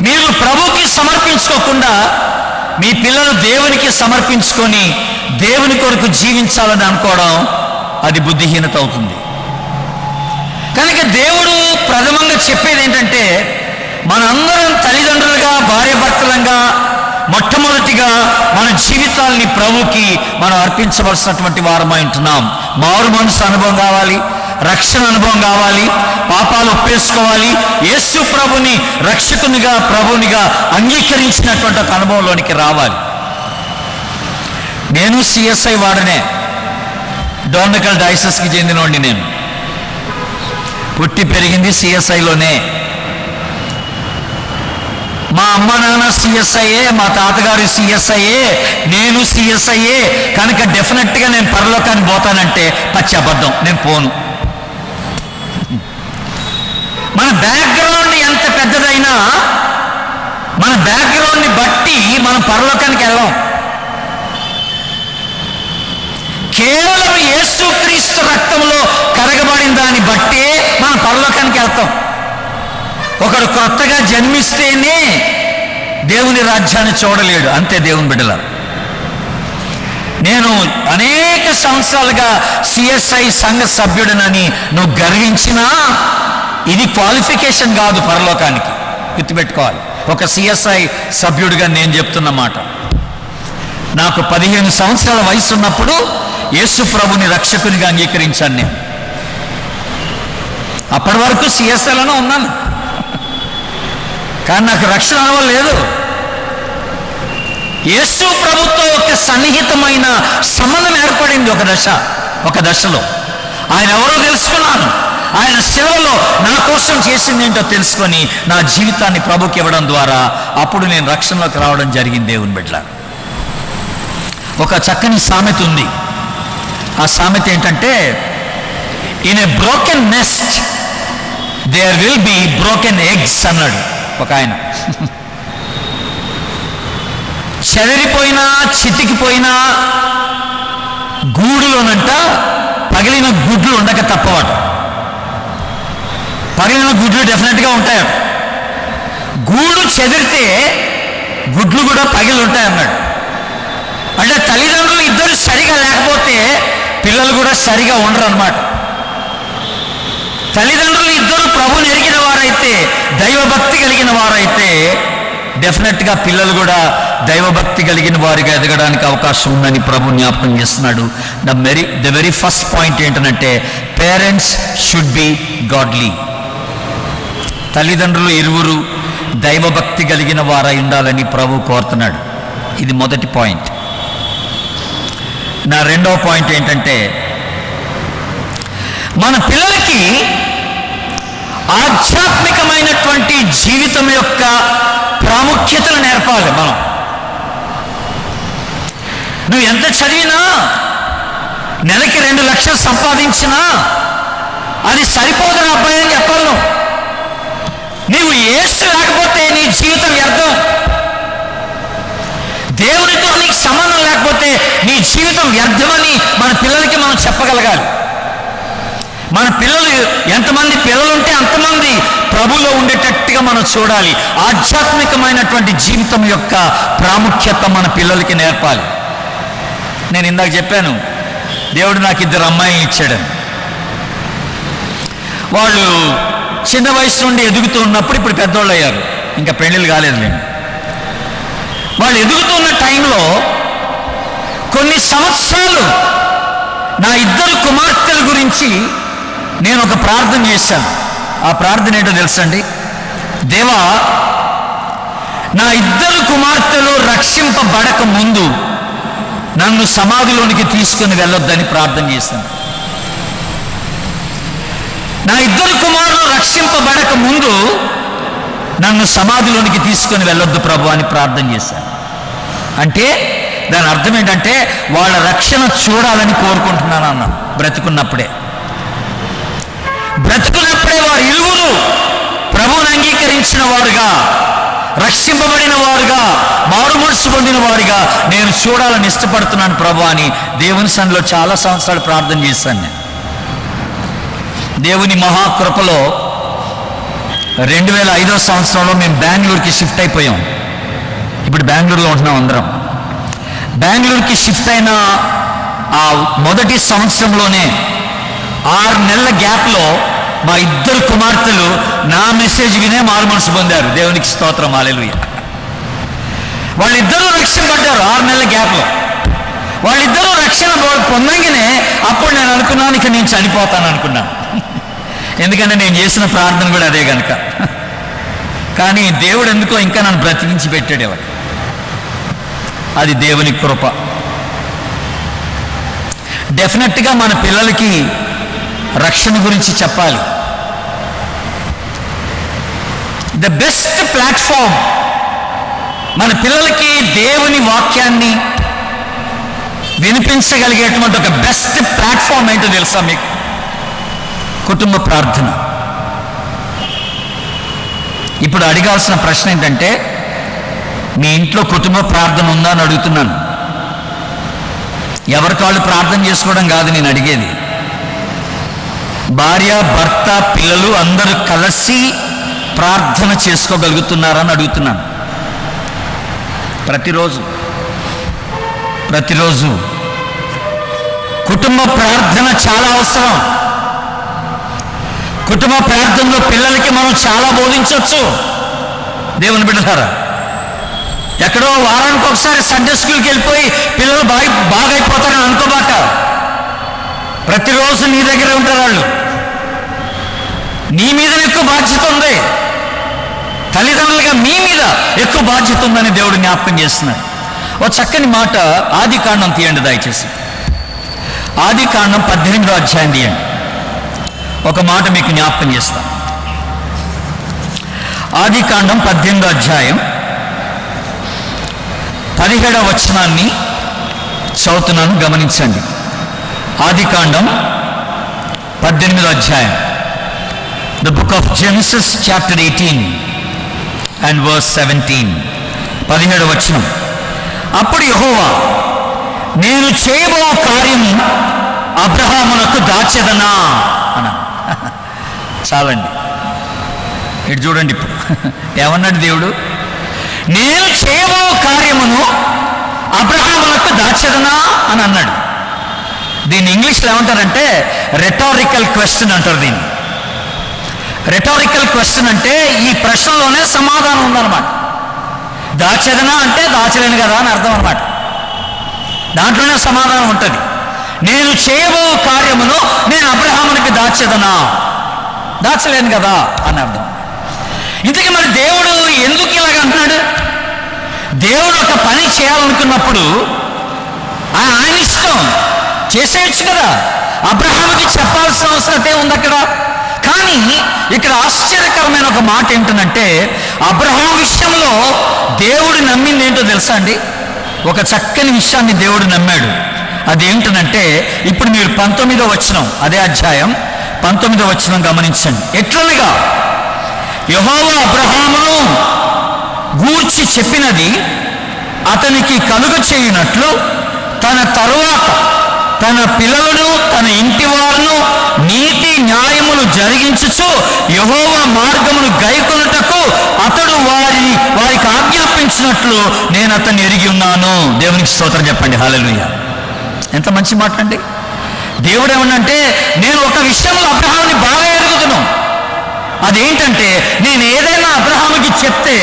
మీరు ప్రభువుకి సమర్పించుకోకుండా మీ పిల్లలు దేవునికి సమర్పించుకొని దేవుని కొరకు జీవించాలని అనుకోవడం అది బుద్ధిహీనత అవుతుంది. కనుక దేవుడు ప్రథమంగా చెప్పేది ఏంటంటే, మనందరం తల్లిదండ్రులుగా, భార్యాభర్తలంగా మొట్టమొదటిగా మన జీవితాల్ని ప్రభుకి మనం అర్పించవలసినటువంటి వారమై ఉంటున్నాం. మారు మనసు అనుభవం కావాలి, రక్షణ అనుభవం కావాలి, పాపాలు ఒప్పేసుకోవాలి, యేసు ప్రభుని రక్షకునిగా, ప్రభునిగా అంగీకరించినటువంటి ఒక అనుభవంలోనికి రావాలి. నేను సిఎస్ఐ వాడనే, డోర్నకల్ డయాసిస్కి చెందినోడిని. నేను పుట్టి పెరిగింది సిఎస్ఐలోనే. మా అమ్మ నాన్న సిఎస్ఐయే, మా తాతగారు సిఎస్ఐయే, నేను సిఎస్ఐయే. కనుక డెఫినెట్గా నేను పరలోకానికి పోతానంటే పచ్చి అబద్ధం. నేను పోను. మన బ్యాక్గ్రౌండ్ ఎంత పెద్దదైనా మన బ్యాక్గ్రౌండ్ని బట్టి మనం పరలోకానికి వెళ్ళాం. కేవలం యేసుక్రీస్తు రక్తంలో కడగబడిన దాన్ని బట్టే మనం పరలోకానికి వెళ్తాం. ఒకడు కొత్తగా జన్మిస్తేనే దేవుని రాజ్యాన్ని చూడలేడు. అంతే దేవుని బిడ్డలారా. నేను అనేక సంవత్సరాలుగా సిఎస్ఐ సంఘ సభ్యుడినని నువ్వు గర్వించినా ఇది క్వాలిఫికేషన్ కాదు పరలోకానికి. గుర్తుపెట్టుకోవాలి. ఒక సిఎస్ఐ సభ్యుడిగా నేను చెప్తున్న మాట. నాకు 15 సంవత్సరాల వయసు ఉన్నప్పుడు యేసు ప్రభుని రక్షకునిగా అంగీకరించాను నేను. అప్పటి వరకు సిఎస్ఐలోనే ఉన్నాను, కానీ నాకు రక్షణ అనుభవం లేదు. యేసు ప్రభుతో ఒక సన్నిహితమైన సంబంధం ఏర్పడింది ఒక దశలో. ఆయన ఎవరో తెలుసుకున్నాను. ఆయన సేవలో నా కోసం చేసింది ఏంటో తెలుసుకొని నా జీవితాన్ని ప్రభుకి ఇవ్వడం ద్వారా అప్పుడు నేను రక్షణలోకి రావడం జరిగింది. దేవుని బిడ్డ, ఒక చక్కని సామెత ఉంది. ఆ సామెత ఏంటంటే, in a broken nest there will be broken eggs అన్నాడు ఒక ఆయన. చెదిరిపోయినా చితికిపోయినా గూడులోనంట పగిలిన గుడ్లు ఉండక తప్పవట. పగిలిన గుడ్లు డెఫినెట్గా ఉంటాయట. గూడు చెదిరితే గుడ్లు కూడా పగిలి ఉంటాయన్నాడు. అంటే తల్లిదండ్రులు ఇద్దరు సరిగా లేకపోతే పిల్లలు కూడా సరిగా ఉండరు అన్నమాట. తల్లిదండ్రులు ఇద్దరు ప్రభుని ఎరిగిన వారైతే, దైవభక్తి కలిగిన వారైతే డెఫినెట్గా పిల్లలు కూడా దైవభక్తి కలిగిన వారిగా ఎదగడానికి అవకాశం ఉందని ప్రభు జ్ఞాపకం చేస్తున్నాడు. ద వెరీ ఫస్ట్ పాయింట్ ఏంటంటే, పేరెంట్స్ షుడ్ బి గాడ్లీ. తల్లిదండ్రులు ఇరువురు దైవభక్తి కలిగిన వారై ఉండాలని ప్రభు కోరుతున్నాడు. ఇది మొదటి పాయింట్. నా రెండవ పాయింట్ ఏంటంటే, మన పిల్లలకి ఆధ్యాత్మికమైనటువంటి జీవితం యొక్క ప్రాముఖ్యతలు నేర్పాలి. మనం నువ్వు ఎంత చదివినా, నెలకి 2 లక్షలు సంపాదించినా అది సరిపోదురా అబ్బాయి అని చెప్పాలి. నీవు యేసు లేకపోతే నీ జీవితం వ్యర్థం. దేవునితో నీకు సంబంధం లేకపోతే నీ జీవితం వ్యర్థమని మన పిల్లలకి మనం చెప్పగలగాలి. మన పిల్లలు ఎంతమంది పిల్లలు ఉంటే అంతమంది ప్రభులో ఉండేటట్టుగా మనం చూడాలి. ఆధ్యాత్మికమైనటువంటి జీవితం యొక్క ప్రాముఖ్యత మన పిల్లలకి నేర్పాలి. నేను ఇందాక చెప్పాను, దేవుడు నాకు 2 అమ్మాయిని ఇచ్చాడని. వాళ్ళు చిన్న వయసు నుండి ఎదుగుతూ ఉన్నప్పుడు ఇప్పుడు పెద్దోళ్ళు అయ్యారు, ఇంకా పెళ్ళిళ్ళు కాలేదులేండి. వాళ్ళు ఎదుగుతున్న టైంలో కొన్ని సంవత్సరాలు నా 2 కుమార్తెల గురించి నేను ఒక ప్రార్థన చేశాను. ఆ ప్రార్థన ఏంటో తెలుసండి? దేవా, నా 2 కుమార్తెలు రక్షింపబడక ముందు నన్ను సమాధిలోనికి తీసుకుని వెళ్ళొద్దని ప్రార్థన చేశాను. నా 2 కుమారులు రక్షింపబడక ముందు నన్ను సమాధిలోనికి తీసుకొని వెళ్ళొద్దు ప్రభు అని ప్రార్థన చేశాను. అంటే దాని అర్థం ఏంటంటే వాళ్ళ రక్షణ చూడాలని కోరుకుంటున్నాను అన్న. బ్రతుకున్నప్పుడే వారు ఇరువురు ప్రభువుని అంగీకరించిన వారుగా, రక్షింపబడిన వారుగా, మారు మనసు పొందిన వారుగా నేను చూడాలని ఇష్టపడుతున్నాను ప్రభు అని దేవుని సన్నిధిలో చాలా సంవత్సరాలు ప్రార్థన చేశాను. నేను దేవుని మహాకృపలో 2005వ సంవత్సరంలో మేము బెంగళూరుకి షిఫ్ట్ అయిపోయాం. ఇప్పుడు బెంగళూరులో ఉంటున్నాం అందరం. బెంగళూరుకి షిఫ్ట్ అయిన ఆ మొదటి సంవత్సరంలోనే 6 నెలల గ్యాప్లో మా 2 కుమార్తెలు నా మెసేజ్ వినే మారు మనసు పొందారు. దేవునికి స్తోత్రం, హల్లెలూయా. వాళ్ళిద్దరూ రక్షింపడ్డారు 6 నెలల గ్యాప్లో. వాళ్ళిద్దరూ రక్షణ పొందంగానే అప్పుడు నేను అనుకున్నాను ఇక నేను చనిపోతాను అనుకున్నాను. ఎందుకంటే నేను చేసిన ప్రార్థన కూడా అదే కనుక. కానీ దేవుడు ఎందుకో ఇంకా నన్ను బ్రతికించి పెట్టాడేవాడు. అది దేవుని కృప. డెఫినెట్గా మన పిల్లలకి రక్షణ గురించి చెప్పాలి. ద బెస్ట్ ప్లాట్ఫామ్ మన పిల్లలకి దేవుని వాక్యాన్ని వినిపించగలిగేటువంటి ఒక బెస్ట్ ప్లాట్ఫామ్ ఏంటో తెలుసా మీకు? కుటుంబ ప్రార్థన. ఇప్పుడు అడగాల్సిన ప్రశ్న ఏంటంటే, మీ ఇంట్లో కుటుంబ ప్రార్థన ఉందా అని అడుగుతున్నాను. ఎవరికాళ్ళు ప్రార్థన చేసుకోవడం కాదు నేను అడిగేది. భార్య, భర్త, పిల్లలు అందరూ కలిసి ప్రార్థన చేసుకోగలుగుతున్నారని అడుగుతున్నాను. ప్రతిరోజు కుటుంబ ప్రార్థన చాలా అవసరం. కుటుంబ ప్రార్థనలో పిల్లలకి మనం చాలా బోధించవచ్చు. దేవుని బిడ్డలారా, ఎక్కడో వారానికి ఒకసారి సండే స్కూల్కి వెళ్ళిపోయి పిల్లలు బాగా అయిపోతారని అనుకోబాక. ప్రతిరోజు నీ దగ్గరే ఉంటారు వాళ్ళు. నీ మీద ఎక్కువ బాధ్యత ఉంది. తల్లిదండ్రులుగా మీ మీద ఎక్కువ బాధ్యత ఉందని దేవుడు జ్ఞాపకం చేస్తున్నాడు. ఓ చక్కని మాట ఆదికాండం తీయండి దయచేసి. ఆదికాండం 18వ అధ్యాయం తీయండి. ఒక మాట మీకు జ్ఞాపకం చేస్తాను. ఆదికాండం 18వ అధ్యాయం 17వ వచనాన్ని చదువుతున్నాను, గమనించండి. ఆదికాండం 18వ అధ్యాయం, the book of Genesis chapter 18 and verse 17. 17వ వచనం. అప్పుడు యెహోవా, నేను చేయబో కార్యము అబ్రహామునకు దాచెదనా అన్నాను. చాలండి, ఇటు చూడండి. ఇప్పుడు ఏమన్నాడు దేవుడు? నేను చేయబో కార్యమును అబ్రహామునకు దాచెదనా అని అన్నాడు. దీన్ని ఇంగ్లీష్లో ఏమంటారంటే రెటారికల్ క్వశ్చన్ అంటారు. దీన్ని రెటారికల్ క్వశ్చన్ అంటే ఈ ప్రశ్నలోనే సమాధానం ఉందన్నమాట. దాచెదనా అంటే దాచలేను కదా అని అర్థం అన్నమాట. దాంట్లోనే సమాధానం ఉంటుంది. నేను చేయబో కార్యమును నేను అబ్రహామునికి దాచలేను కదా అని అర్థం. ఇంతకీ మరి దేవుడు ఎందుకు ఇలాగ అంటున్నాడు? దేవుడు ఒక పని చేయాలనుకున్నప్పుడు ఆయన ఇష్టం చేసేయచ్చు కదా. అబ్రహాముకి చెప్పాల్సిన అవసరతే ఉంది అక్కడ. కానీ ఇక్కడ ఆశ్చర్యకరమైన ఒక మాట ఏంటంటే, అబ్రహాం విషయంలో దేవుడు నమ్మింది ఏంటో తెలుసా అండి? ఒక చక్కని విషయాన్ని దేవుడు నమ్మాడు. అదేంటనంటే, ఇప్పుడు మీరు 19వ వచనం, అదే అధ్యాయం 19వ వచనం గమనించండి. ఎట్లనగా యెహోవా అబ్రహామును గూర్చి చెప్పినది అతనికి కలుగ చేయునట్లు తన తరువాత తన పిల్లలను తన ఇంటి వారును నీతి న్యాయములు జరిగించుచు యెహోవా మార్గమును గైకొనుటకు అతడు వారికి ఆజ్ఞాపించినట్లు నేను అతన్ని ఎరిగి ఉన్నాను. దేవునికి స్తోత్రం చెప్పండి, హల్లెలూయా. ఎంత మంచి మాట అండి. దేవుడు ఏమన్నంటే, నేను ఒక విషయంలో అబ్రహాముని బాగా ఎరుగుతున్నాను. అదేంటంటే, నేను ఏదైనా అబ్రహాముకి చెప్తే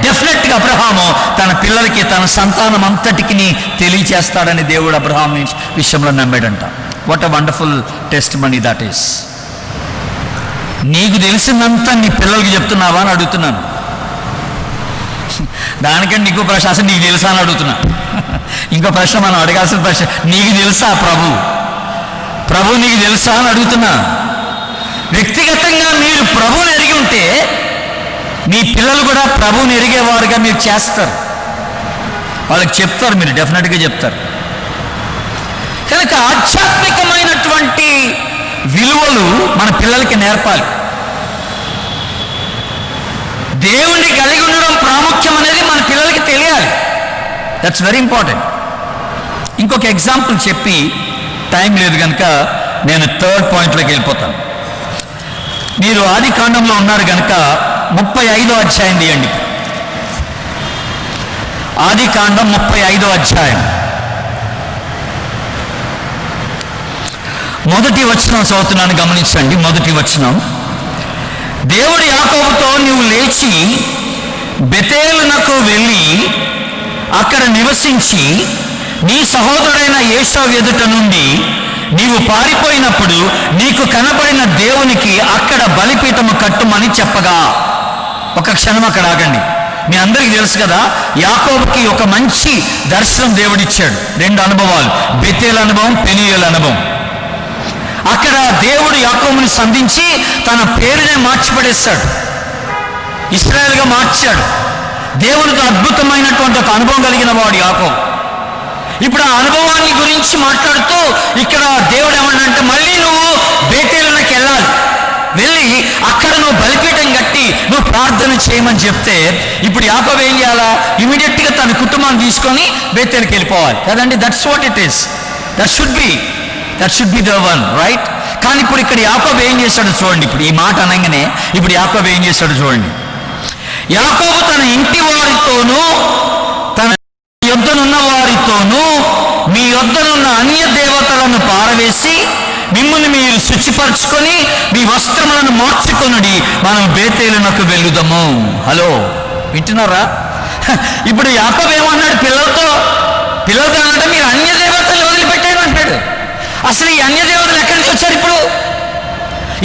డెఫినెట్గా అబ్రహాము తన పిల్లలకి తన సంతానం అంతటికి తెలియచేస్తాడని దేవుడు అబ్రహాం విషయంలో నమ్మాడంట. What a wonderful testimony that is. నీకు తెలిసిందంతా నీ పిల్లలకి చెప్తున్నావా అని అడుగుతున్నాను. దానికంటే ఇంకో ప్రశ్న, అసలు నీకు తెలుసా అని అడుగుతున్నా. ఇంకో ప్రశ్న మనం అడగాల్సిన ప్రశ్న, నీకు తెలుసా ప్రభు నీకు తెలుసా అని అడుగుతున్నా. వ్యక్తిగతంగా మీరు ప్రభువుని ఎరిగి ఉంటే మీ పిల్లలు కూడా ప్రభువుని ఎరిగేవారుగా మీరు చేస్తారు. వాళ్ళకి చెప్తారు, మీరు డెఫినెట్గా చెప్తారు. కనుక ఆధ్యాత్మికమైనటువంటి విలువలు మన పిల్లలకి నేర్పాలి. దేవుణ్ణి కలిగి ఉండడం ప్రాముఖ్యం అనేది మన పిల్లలకి తెలియాలి. That's very important. ఇంకొక ఎగ్జాంపుల్ చెప్పి, టైం లేదు కనుక నేను థర్డ్ పాయింట్లోకి వెళ్ళిపోతాను. మీరు ఆది కాండంలో ఉన్నారు కనుక 35వ అధ్యాయం తీయండి. ఆది కాండం 35వ అధ్యాయం మొదటి వచనం చదువుతున్నాను, గమనించండి. మొదటి వచనం, దేవుడు యాకోబుతో, నీవు లేచి బెతేలునకు వెళ్ళి అక్కడ నివసించి నీ సహోదరుడైన ఏశావు ఎదుట నుండి నీవు పారిపోయినప్పుడు నీకు కనబడిన దేవునికి అక్కడ బలిపీఠము కట్టుమని చెప్పగా. ఒక క్షణం అక్కడ ఆగండి. మీ అందరికీ తెలుసు కదా, యాకోబుకి ఒక మంచి దర్శనం దేవుడిచ్చాడు. 2 అనుభవాలు, బెతేలు అనుభవం, పెనీయేలు అనుభవం. అక్కడ దేవుడు యాకోబుని సంధించి తన పేరునే మార్చిపడేస్తాడు, ఇశ్రాయేలుగా మార్చాడు. దేవునికి అద్భుతమైనటువంటి ఒక అనుభవం కలిగిన వాడు యాకోబు. ఇప్పుడు ఆ అనుభవాన్ని గురించి మాట్లాడుతూ ఇక్కడ దేవుడు ఏమన్నంటే, మళ్ళీ నువ్వు బేతేలునకి వెళ్ళి అక్కడ నువ్వు బలిపీఠం కట్టి నువ్వు ప్రార్థన చేయమని చెప్తే, ఇప్పుడు యాకోబు ఏం చేయాలా? ఇమీడియట్గా తన కుటుంబాన్ని తీసుకొని బేతేలుకి వెళ్ళిపోవాలి కదండి. That's what it is. That should be the one, right? కానీ ఇప్పుడు ఇక్కడ యాకోబు ఏం చేశాడో చూడండి. ఇప్పుడు ఈ మాట అనగానే ఇప్పుడు యాకోబు ఏం చేశాడో చూడండి. యాకోబు తన ఇంటి వారితోనూ తన యొద్దనున్న వారితోనూ మీ యొద్దనున్న అన్య దేవతలను పారవేసి మిమ్మల్ని మీరు శుచిపరచుకొని మీ వస్త్రములను మార్చుకొనుడి, మనం బేతేలునకు వెళ్ళుదాము. హలో, వింటున్నారా? ఇప్పుడు యాకోబు ఏమన్నాడు పిల్లలతో అంటే, మీరు అన్య దేవతలు వదిలిపెట్టారు అంటాడు. అసలు ఈ అన్య దేవతలు ఎక్కడి నుంచి వచ్చారు? ఇప్పుడు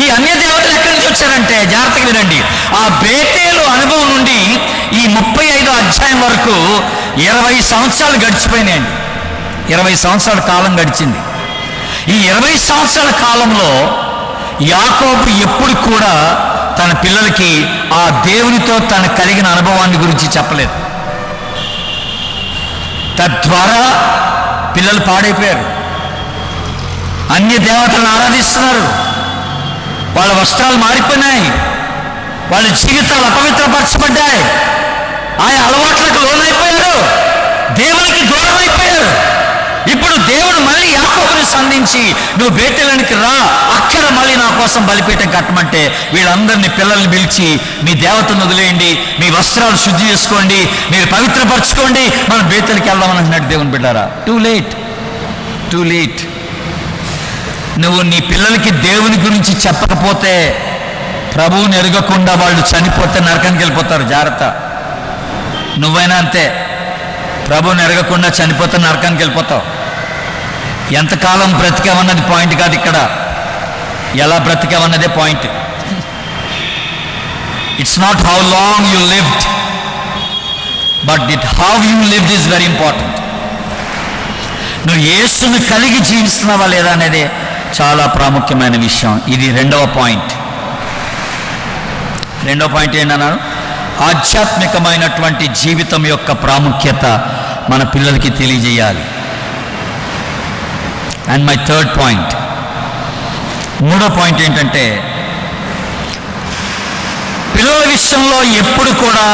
ఈ అన్య దేవతలు ఎక్కడి నుంచి వచ్చారంటే, జాగ్రత్తగా వినండి. ఆ బేతేలు అనుభవం నుండి ఈ 35వ అధ్యాయం వరకు 20 సంవత్సరాలు గడిచిపోయినాయండి. 20 సంవత్సరాల కాలం గడిచింది. ఈ 20 సంవత్సరాల కాలంలో యాకోబు ఎప్పుడు కూడా తన పిల్లలకి ఆ దేవునితో తను కలిగిన అనుభవాన్ని గురించి చెప్పలేదు. తద్వారా పిల్లలు పాడైపోయారు, అన్య దేవతలను ఆరాధిస్తున్నారు, వాళ్ళ వస్త్రాలు మారిపోయినాయి, వాళ్ళ జీవితాలు అపవిత్రపరచబడ్డాయి, ఆయా అలవాట్లకు లోనైపోయారు, దేవునికి దూరం అయిపోయారు. ఇప్పుడు దేవుడు మళ్ళీ యాకోబుని సంధించి, నువ్వు బేతేలునికి రా, అక్కడ మళ్ళీ నా కోసం బలిపీఠం కట్టమంటే వీళ్ళందరినీ పిల్లల్ని పిలిచి, మీ దేవతను వదిలేయండి, మీ వస్త్రాలు శుద్ధి చేసుకోండి, మీరు పవిత్రపరచుకోండి, మనం బేతేలుకి వెళ్దామని అంటున్నాడు. దేవుని బిడ్డారా, టూ లేట్. నువ్వు నీ పిల్లలకి దేవుని గురించి చెప్పకపోతే, ప్రభువుని ఎరగకుండా వాళ్ళు చనిపోతే నరకానికి వెళ్ళిపోతారు. జాగ్రత్త. నువ్వైనా అంతే, ప్రభువుని ఎరగకుండా చనిపోతే నరకానికి వెళ్ళిపోతావు. ఎంతకాలం బ్రతికామన్నది పాయింట్ కాదు ఇక్కడ, ఎలా బ్రతికామన్నదే point. It's not how long you lived, but how you lived is very important. నువ్వు యేసును కలిగి జీవిస్తున్నావా లేదా అనేది చాలా ప్రాముఖ్యమైన విషయం. ఇది రెండవ పాయింట్. ఏంటన్నాను? ఆధ్యాత్మికమైనటువంటి జీవితం యొక్క ప్రాముఖ్యత మన పిల్లలకి తెలియజేయాలి. అండ్ మై థర్డ్ పాయింట్, మూడో పాయింట్ ఏంటంటే, పిల్లల విషయంలో ఎప్పుడు కూడా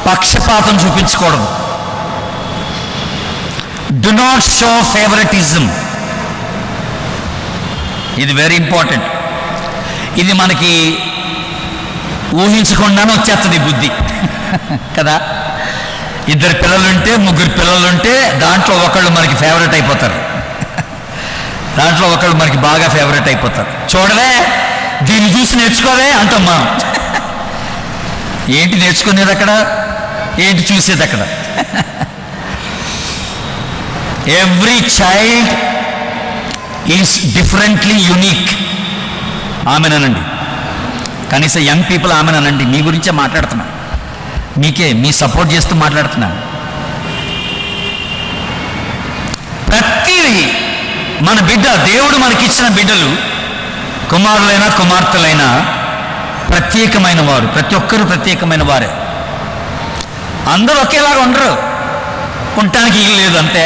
పక్షపాతం చూపించకూడదు. Do not show favouritism. ఇది వెరీ ఇంపార్టెంట్. ఇది మనకి ఊహించకుండానే వచ్చేస్తుంది బుద్ధి కదా. 2 పిల్లలుంటే 3 పిల్లలుంటే దాంట్లో ఒకళ్ళు మనకి ఫేవరెట్ అయిపోతారు, దాంట్లో ఒకళ్ళు మనకి బాగా ఫేవరెట్ అయిపోతారు. చూడలే, దీన్ని చూసి నేర్చుకోవే అంటాం మనం. ఏంటి నేర్చుకునేది అక్కడ, ఏంటి చూసేది అక్కడ? Every child is differently unique. ఆమెనండి, కనీసం యంగ్ పీపుల్ ఆమెనండి, మీ గురించే మాట్లాడుతున్నా. మీకే, మీ సపోర్ట్ చేస్తూ మాట్లాడుతున్నాను. ప్రతి మన బిడ్డ, దేవుడు మనకిచ్చిన బిడ్డలు, కుమారులైనా కుమార్తెలైనా ప్రత్యేకమైన వారు. ప్రతి ఒక్కరూ ప్రత్యేకమైన వారే. అందరూ ఒకేలాగా ఉండరు, ఉండటానికి ఇల్లు లేదు అంతే.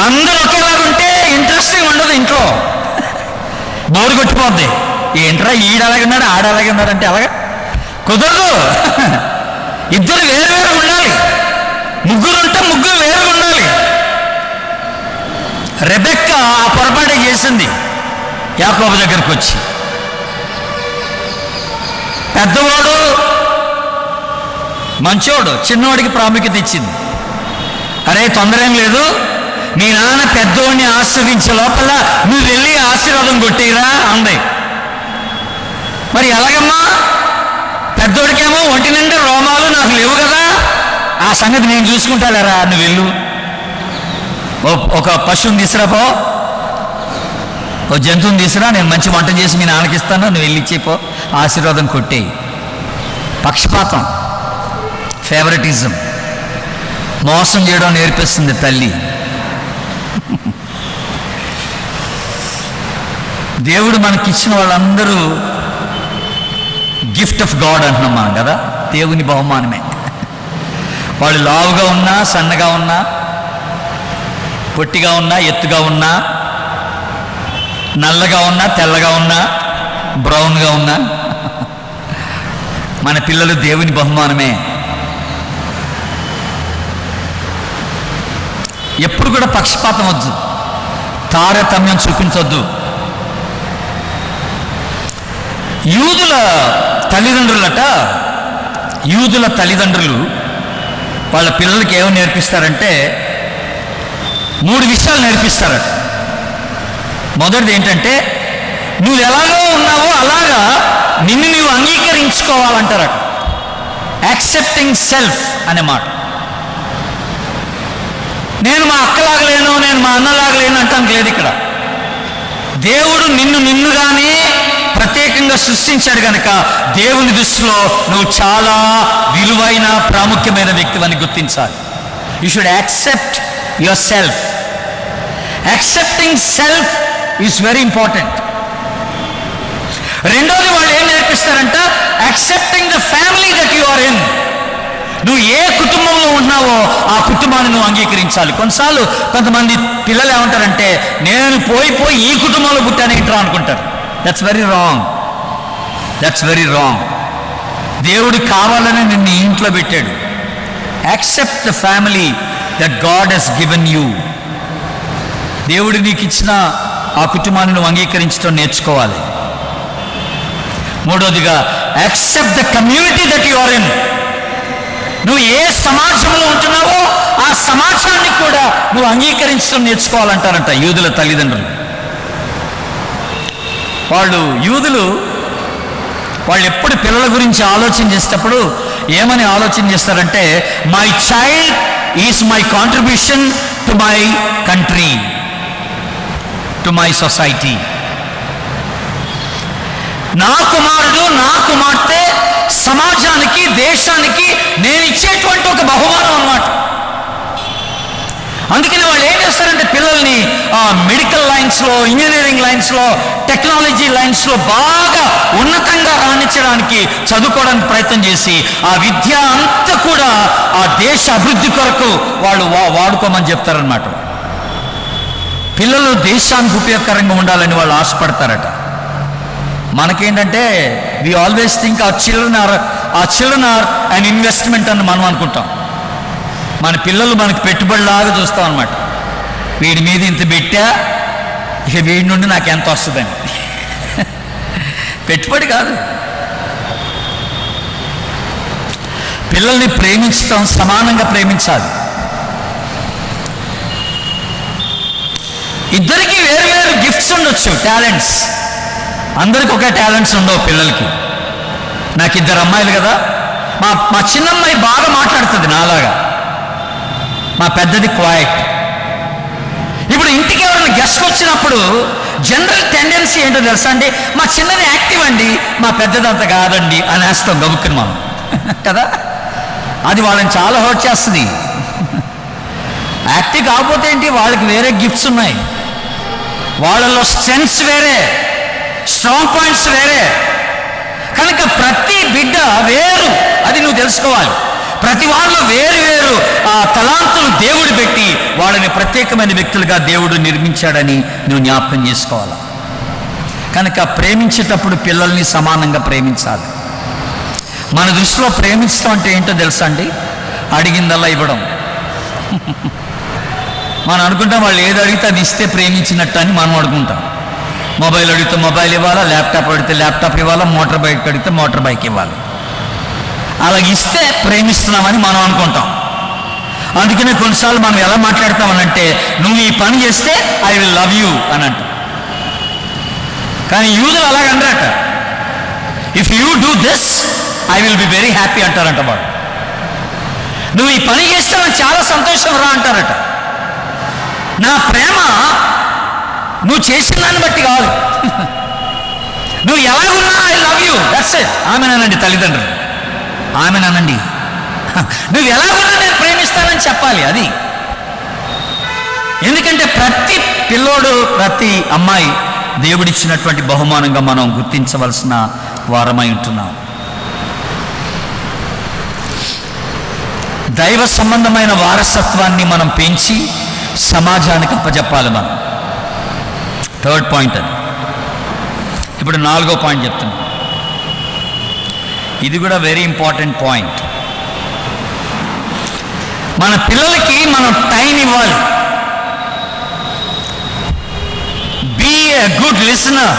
అందరూ ఒకేలాగా ఉంటే ఇంట్రెస్టింగ్ ఉండదు, ఇంట్లో బోరు కొట్టిపోద్ది. ఏంట్రా ఈడు అలాగే ఉన్నాడు, ఆడ అలాగే ఉన్నాడు అంటే అలాగా కుదరదు. ఇద్దరు వేరు వేరు ఉండాలి. ముగ్గురు ఉంటే ముగ్గురు వేరుగా ఉండాలి. రెబెక్క ఆ పొరపాటే చేసింది. యాకోబు దగ్గరకు వచ్చి, పెద్దవాడు మంచోడు, చిన్నవాడికి ప్రాముఖ్యత ఇచ్చింది. అరే తొందర ఏం లేదు, మీ నాన్న పెద్దోడిని ఆశీర్వించే లోపల నువ్వు వెళ్ళి ఆశీర్వాదం కొట్టేరా అంది. మరి ఎలాగమ్మా, పెద్దోడికేమో ఒంటి నిండా రోమాలు, నాకు లేవు కదా, ఆ సంగతి నేను చూసుకుంటాలేరా, నువ్వు వెళ్ళు, ఒక పశువుని తీసుకురాపో, ఓ జంతువుని తీసుకురా, నేను మంచి వంట చేసి మీ నాన్నకి ఇస్తాను, నువ్వు వెళ్ళి ఇచ్చేపో, ఆశీర్వాదం కొట్టేయి. పక్షపాతం, ఫేవరెటిజం, మోసం చేయడం నేర్పిస్తుంది తల్లి. దేవుడు మనకిచ్చిన వాళ్ళందరూ గిఫ్ట్ ఆఫ్ గాడ్ అంటున్నాం మనం కదా, దేవుని బహుమానమే. వాళ్ళు లావుగా ఉన్నా, సన్నగా ఉన్నా, పొట్టిగా ఉన్నా, ఎత్తుగా ఉన్నా, నల్లగా ఉన్నా, తెల్లగా ఉన్నా, బ్రౌన్గా ఉన్నా, మన పిల్లలు దేవుని బహుమానమే. ఎప్పుడు కూడా పక్షపాతం వద్దు, తారతమ్యం చూపించవద్దు. యూదుల తల్లిదండ్రులు వాళ్ళ పిల్లలకి ఏమో నేర్పిస్తారంటే 3 విషయాలు నేర్పిస్తారట. మొదటిది ఏంటంటే, నువ్వు ఎలాగో ఉన్నావో అలాగా నిన్ను నువ్వు అంగీకరించుకోవాలంటారట. యాక్సెప్టింగ్ సెల్ఫ్ అనే మాట. నేను మా అక్కలాగలేను, నేను మా అన్నలాగలేను అంటానికి లేదు ఇక్కడ. దేవుడు నిన్నుగానే ప్రత్యేకంగా సృష్టించాడు కనుక దేవుని దృష్టిలో నువ్వు చాలా విలువైన, ప్రాముఖ్యమైన వ్యక్తివని గుర్తించాలి. You should accept yourself. Accepting self is very important. రెండోది వాళ్ళు ఏం నేర్పిస్తారంట, accepting the family that you are in. నువ్వు ఏ కుటుంబంలో ఉన్నావో ఆ కుటుంబాన్ని నువ్వు అంగీకరించాలి. కొన్నిసార్లు కొంతమంది పిల్లలు ఏమంటారంటే, నేను పోయి ఈ కుటుంబంలో పుట్టానేంట్రా అనుకుంటారు. That's very wrong. దేవుడు కావాలని నిన్ను ఇంట్లో పెట్టాడు. Accept the family that God he's given you. దేవుడు నీకు ఇచ్చిన ఆ కుటుంబాన్ని నువ్వు అంగీకరించడం నేర్చుకోవాలి. మూడోదిగా, accept the community that you are in. నువ్వు ఏ సమాజంలో ఉంటున్నావో ఆ సమాజాన్ని కూడా నువ్వు అంగీకరించడం నేర్చుకోవాలంటారంట యూదుల తల్లిదండ్రులు. వాళ్ళు ఎప్పుడు పిల్లల గురించి ఆలోచన చేసేటప్పుడు ఏమని ఆలోచన చేస్తారంటే, my child is my contribution to my country, to my society. నా కుమారుడు, నా కుమార్తె సమాజానికి, దేశానికి నేను ఇచ్చేటువంటి ఒక బహుమానం అన్నమాట. అందుకని వాళ్ళు ఏం చేస్తారంటే, పిల్లల్ని మెడికల్ లైన్స్లో, ఇంజనీరింగ్ లైన్స్లో, టెక్నాలజీ లైన్స్లో బాగా ఉన్నతంగా రాణించడానికి చదువుకోవడానికి ప్రయత్నం చేసి ఆ విద్య అంతా కూడా ఆ దేశ అభివృద్ధి కొరకు వాళ్ళు వాడుకోమని చెప్తారనమాట. పిల్లలు దేశానికి ఉపయోగకరంగా ఉండాలని వాళ్ళు ఆశపడతారట. మనకేంటంటే, వి ఆల్వేస్ థింక్ ఆ చిల్డ్రన్ ఆర్ అన్ ఇన్వెస్ట్మెంట్ అని మనం అనుకుంటాం. మన పిల్లలు మనకి పెట్టుబడిలాగా చూస్తాం అనమాట. వీడి మీద ఇంత పెట్టా, ఇక వీడి నుండి నాకు ఎంత వస్తుందని. పెట్టుబడి కాదు. పిల్లల్ని ప్రేమించడం, సమానంగా ప్రేమించాలి. ఇద్దరికి వేరు గిఫ్ట్స్ ఉండొచ్చు, టాలెంట్స్. అందరికి ఒకే టాలెంట్స్ ఉండవు పిల్లలకి. నాకు 2 అమ్మాయిలు కదా, మా చిన్నమ్మాయి బాగా మాట్లాడుతుంది నాలాగా, మా పెద్దది క్వైట్. ఇప్పుడు ఇంటికి ఎవరైనా గెస్ట్ వచ్చినప్పుడు జనరల్ టెండెన్సీ ఏంటో తెలుసా అండి, మా చిన్నది యాక్టివ్ అండి, మా పెద్దది అంత కాదండి అని వేస్తాం గబుక్కుని మనం. కదా. అది వాళ్ళని చాలా హర్ట్ చేస్తుంది. యాక్టివ్ కాకపోతే ఏంటి, వాళ్ళకి వేరే గిఫ్ట్స్ ఉన్నాయి, వాళ్ళలో స్ట్రెంగ్స్ వేరే, స్ట్రాంగ్ పాయింట్స్ వేరే. కనుక ప్రతి బిడ్డ వేరు, అది నువ్వు తెలుసుకోవాలి. ప్రతి వాళ్ళలో వేరు వేరు ఆ తలాంతులు దేవుడు పెట్టి వాళ్ళని ప్రత్యేకమైన వ్యక్తులుగా దేవుడు నిర్మించాడని నువ్వు జ్ఞాపకం చేసుకోవాలి. కనుక ప్రేమించేటప్పుడు పిల్లల్ని సమానంగా ప్రేమించాలి. మన దృష్టిలో ప్రేమించడం అంటే ఏంటో తెలుసా అండి? అడిగిందల్లా ఇవ్వడం. మనం అనుకుంటాం వాళ్ళు ఏది అడిగితే అది ఇస్తే ప్రేమించినట్టు అని మనం అనుకుంటాం. మొబైల్ అడిగితే మొబైల్ ఇవ్వాలా, ల్యాప్టాప్ అడిగితే ల్యాప్టాప్ ఇవ్వాలా, మోటార్ బైక్ అడిగితే మోటార్ బైక్ ఇవ్వాలి. అలా ఇస్తే ప్రేమిస్తున్నామని మనం అనుకుంటాం. అందుకనే కొన్నిసార్లు మనం ఎలా మాట్లాడతామనంటే, నువ్వు ఈ పని చేస్తే ఐ విల్ లవ్ యూ అని అంటాం. కానీ యూదులు అలాగంటారట, if you do this I will be very happy అంటారంట వాడు. నువ్వు ఈ పని చేస్తే నాకు చాలా సంతోషం రా అంటారట. నా ప్రేమ నువ్వు చేసిన దాన్ని బట్టి కాదు, నువ్వు ఎలాగున్నా I love you, that's it. ఆమెనండి తల్లిదండ్రులు, ఆమెనండి. నువ్వు ఎలాగున్నా నేను ప్రేమిస్తానని చెప్పాలి. అది ఎందుకంటే ప్రతి పిల్లోడు, ప్రతి అమ్మాయి దేవుడిచ్చినటువంటి బహుమానంగా మనం గుర్తించవలసిన వారమై ఉంటున్నాం. దైవ సంబంధమైన వారసత్వాన్ని మనం పెంచి సమాజానికి అప్పచెప్పాలి మనం. థర్డ్ పాయింట్ అది. ఇప్పుడు 4వ పాయింట్ చెప్తున్నా. ఇది కూడా వెరీ ఇంపార్టెంట్ పాయింట్. మన పిల్లలకి మనం టైం ఇవ్వాలి. Be a good listener.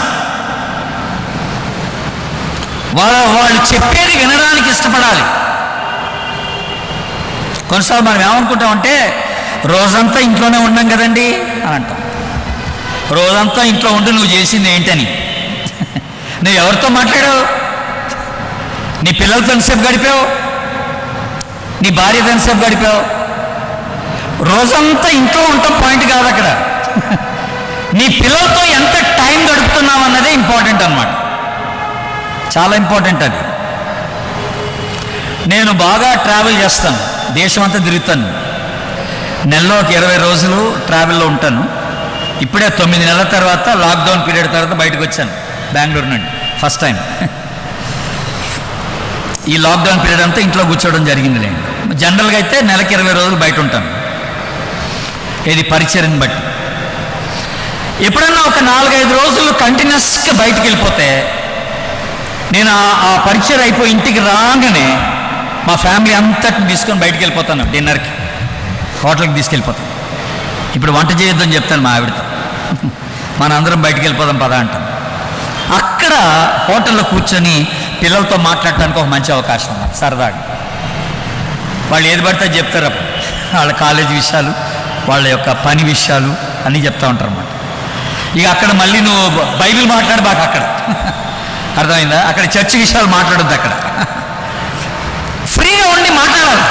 వాళ్ళు చెప్పేది వినడానికి ఇష్టపడాలి. కొన్నిసార్లు మనం ఏమనుకుంటామంటే, రోజంతా ఇంట్లోనే ఉన్నాం కదండి అని అంటాం. రోజంతా ఇంట్లో ఉండి నువ్వు చేసింది ఏంటని, నువ్వు ఎవరితో మాట్లాడావు, నీ పిల్లలతో ఎంతసేపు గడిపావు, నీ భార్యతో ఎంతసేపు గడిపావు. రోజంతా ఇంట్లో ఉండటం పాయింట్ కాదు అక్కడ. నీ పిల్లలతో ఎంత టైం గడుపుతున్నావు అన్నదే ఇంపార్టెంట్ అన్నమాట. చాలా ఇంపార్టెంట్ అది. నేను బాగా ట్రావెల్ చేస్తాను, దేశం అంతా తిరుగుతాను. నెలలో ఒక 20 రోజులు ట్రావెల్లో ఉంటాను. ఇప్పుడే 9 నెలల తర్వాత, లాక్డౌన్ పీరియడ్ తర్వాత బయటకు వచ్చాను బెంగళూరు నుండి ఫస్ట్ టైం. ఈ లాక్డౌన్ పీరియడ్ అంతా ఇంట్లో కూర్చోవడం జరిగింది. నేను జనరల్గా అయితే నెలకి 20 రోజులు బయట ఉంటాను, ఇది పరిచర్ని బట్టి. ఎప్పుడన్నా ఒక 4-5 రోజులు కంటిన్యూస్గా బయటికి వెళ్ళిపోతే, నేను ఆ పరిచయం అయిపోయి ఇంటికి రాగానే మా ఫ్యామిలీ అంతటిని తీసుకొని బయటికి వెళ్ళిపోతాను. డిన్నర్కి హోటల్కి తీసుకెళ్ళిపోతాను. ఇప్పుడు వంట చేయొద్దని చెప్తాను మా ఆవిడతో, మన అందరం బయటికి వెళ్ళిపోదాం పదా అంటాం. అక్కడ హోటల్లో కూర్చొని పిల్లలతో మాట్లాడటానికి ఒక మంచి అవకాశం ఉంది, సరదాగా. వాళ్ళు ఏది పడితే అది చెప్తారు. అప్పుడు వాళ్ళ కాలేజీ విషయాలు, వాళ్ళ యొక్క పని విషయాలు అన్నీ చెప్తూ ఉంటారు అన్నమాట. ఇక అక్కడ మళ్ళీ నువ్వు బైబిల్ మాట్లాడు బాగా అక్కడ, అర్థమైందా? అక్కడ చర్చి విషయాలు మాట్లాడొద్దు, అక్కడ ఫ్రీగా ఉండి మాట్లాడాలి.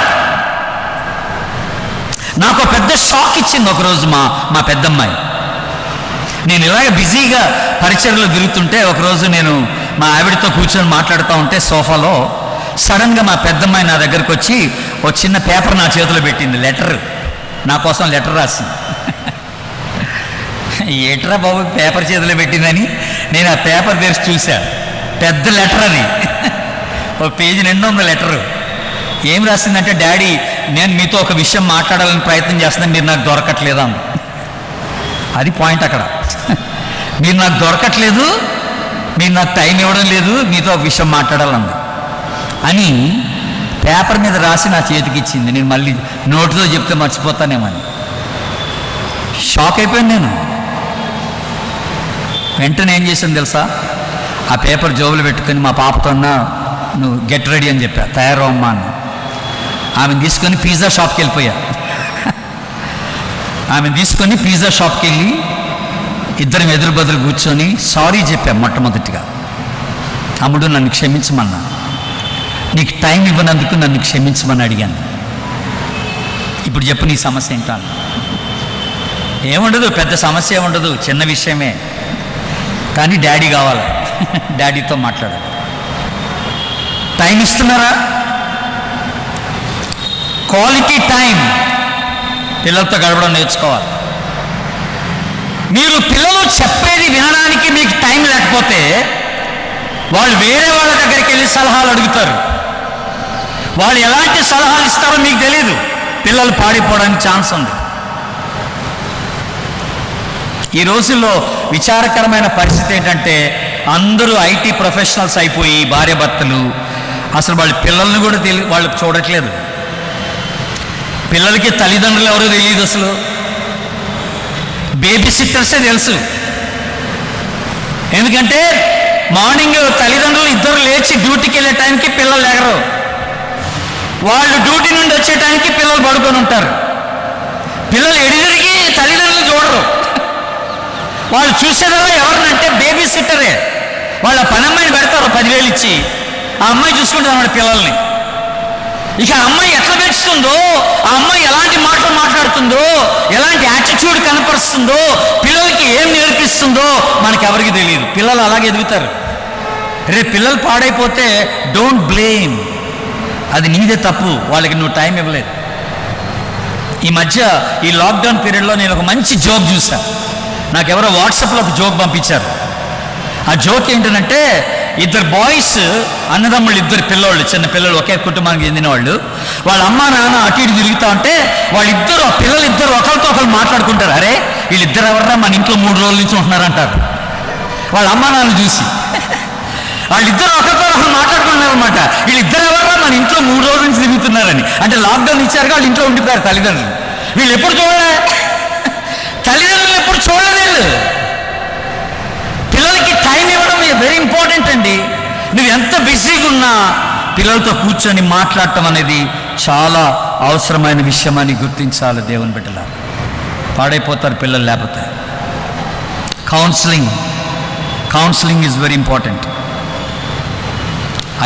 నాకు పెద్ద షాక్ ఇచ్చింది ఒకరోజు మా పెద్దమ్మాయి. నేను ఇలాగ బిజీగా పరిచయలో తిరుగుతుంటే ఒకరోజు నేను మా ఆవిడతో కూర్చొని మాట్లాడుతూ ఉంటే సోఫాలో సడన్గా మా పెద్దమ్మాయి నా దగ్గరకు వచ్చి ఒక చిన్న పేపర్ నా చేతిలో పెట్టింది, లెటర్, నా కోసం లెటర్ రాసింది. ఏట్రా బాబు పేపర్ చేతిలో పెట్టిందని నేను ఆ పేపర్ తెరిచి చూసా. పెద్ద లెటర్ అది, ఒక పేజీ నిండా ఉంది లెటరు. ఏం రాసిందంటే, డాడీ నేను మీతో ఒక విషయం మాట్లాడాలని ప్రయత్నం చేస్తున్నాను, మీరు నాకు దొరకట్లేదు అంది. అది పాయింట్ అక్కడ. మీరు నాకు దొరకట్లేదు, మీరు నాకు టైం ఇవ్వడం లేదు, మీతో ఒక విషయం మాట్లాడాలంది అని పేపర్ మీద రాసి నా చేతికి ఇచ్చింది. నేను మళ్ళీ నోటితో చెప్తే మర్చిపోతానేమని షాక్ అయిపోయాను నేను. వెంటనే ఏం చేశాను తెలుసా, ఆ పేపర్ జోబులు పెట్టుకొని మా పాపతో నువ్వు గెట్ రెడీ అని చెప్పా, తయారవమ్మా అని. ఆమెను తీసుకొని పిజ్జా షాప్కి వెళ్ళిపోయా. ఆమెను తీసుకొని పిజ్జా షాప్కి వెళ్ళి ఇద్దరం ఎదురు బదులు కూర్చొని సారీ చెప్పా. మొట్టమొదటిగా, అమ్ముడు నన్ను క్షమించమన్నా, నీకు టైం ఇవ్వనందుకు నన్ను క్షమించమని అడిగాను. ఇప్పుడు చెప్పు నీ సమస్య ఏంటో అన్న. ఏముండదు, పెద్ద సమస్య ఏముండదు, చిన్న విషయమే, కానీ డాడీ కావాలి, డాడీతో మాట్లాడాలి. టైం ఇస్తున్నారా? క్వాలిటీ టైం పిల్లలతో గడపడం నేర్చుకోవాలి. మీరు పిల్లలు చెప్పేది వినడానికి మీకు టైం లేకపోతే వాళ్ళు వేరే వాళ్ళ దగ్గరికి వెళ్ళి సలహాలు అడుగుతారు. వాళ్ళు ఎలాంటి సలహాలు ఇస్తారో మీకు తెలియదు. పిల్లలు పాడిపోవడానికి ఛాన్స్ ఉంది. ఈ రోజుల్లో విచారకరమైన పరిస్థితి ఏంటంటే అందరూ ఐటీ ప్రొఫెషనల్స్ అయిపోయి భార్యాభర్తలు అసలు వాళ్ళ పిల్లల్ని కూడా వాళ్ళు చూడట్లేదు. పిల్లలకి తల్లిదండ్రులు ఎవరో తెలియదు. అసలు బేబీ సిట్టర్సే తెలుసు. ఎందుకంటే మార్నింగ్ తల్లిదండ్రులు ఇద్దరు లేచి డ్యూటీకి వెళ్ళే టైంకి పిల్లలు ఎగరు. వాళ్ళు డ్యూటీ నుండి వచ్చే టైంకి పిల్లలు పడుకొని ఉంటారు. పిల్లలు ఎడిదిరిగి తల్లిదండ్రులు చూడరు. వాళ్ళు చూసేదల్లా ఎవరినంటే బేబీ సిట్టరే. వాళ్ళ పని అమ్మాయిని పెడతారు 10,000 ఇచ్చి. ఆ అమ్మాయి చూసుకుంటారు అన్నమాట పిల్లల్ని. ఇక ఆ అమ్మాయి ఎట్లా పెంచుతుందో, ఆ అమ్మాయి ఎలాంటి మాటలు మాట్లాడుతుందో, ఎలాంటి యాటిట్యూడ్ కనపరుస్తుందో, పిల్లలకి ఏం నేర్పిస్తుందో మనకెవరికి తెలియదు. పిల్లలు అలాగే ఎదుగుతారు. రేపు పిల్లలు పాడైపోతే డోంట్ బ్లేమ్, అది నీదే తప్పు. వాళ్ళకి నువ్వు టైం ఇవ్వలేదు. ఈ మధ్య ఈ లాక్డౌన్ పీరియడ్లో నేను ఒక మంచి జోక్ చూసా. నాకెవరో వాట్సాప్లో ఒక జోక్ పంపించారు. ఆ జోక్ ఏంటంటే ఇద్దరు బాయ్స్, అన్నదమ్ముళ్ళు, ఇద్దరు పిల్లోళ్ళు, చిన్న పిల్లలు, ఒకే కుటుంబానికి చెందిన వాళ్ళు. వాళ్ళ అమ్మ నాన్న అటు ఇటు తిరుగుతూ ఉంటే వాళ్ళిద్దరు, ఆ పిల్లలిద్దరు ఒకరితో ఒకరు మాట్లాడుకుంటారు. అరే వీళ్ళిద్దరు ఎవర్రా మన ఇంట్లో 3 రోజుల నుంచి ఉంటున్నారంటారు వాళ్ళ అమ్మ నాన్న చూసి. వాళ్ళిద్దరు ఒకరితో ఒకరు మాట్లాడుకుంటున్నారు అనమాట. వీళ్ళిద్దరు ఎవర్రా మన ఇంట్లో 3 రోజుల నుంచి తిరుగుతున్నారని. అంటే లాక్డౌన్ ఇచ్చారుగా, వాళ్ళు ఇంట్లో ఉండిపోయారు తల్లిదండ్రులు. వీళ్ళు ఎప్పుడు చూడలే, తల్లిదండ్రులు ఎప్పుడు చూడలేదు. పిల్లలకి టైం ఇవ్వడం వెరీ ఇంపార్టెంట్ అండి. నువ్వు ఎంత బిజీగా ఉన్నా పిల్లలతో కూర్చొని మాట్లాడటం అనేది చాలా అవసరమైన విషయం అని గుర్తించాలి. దేవుని బిడ్డలారా, పాడైపోతారు పిల్లలు లేకపోతే. Counselling is very important.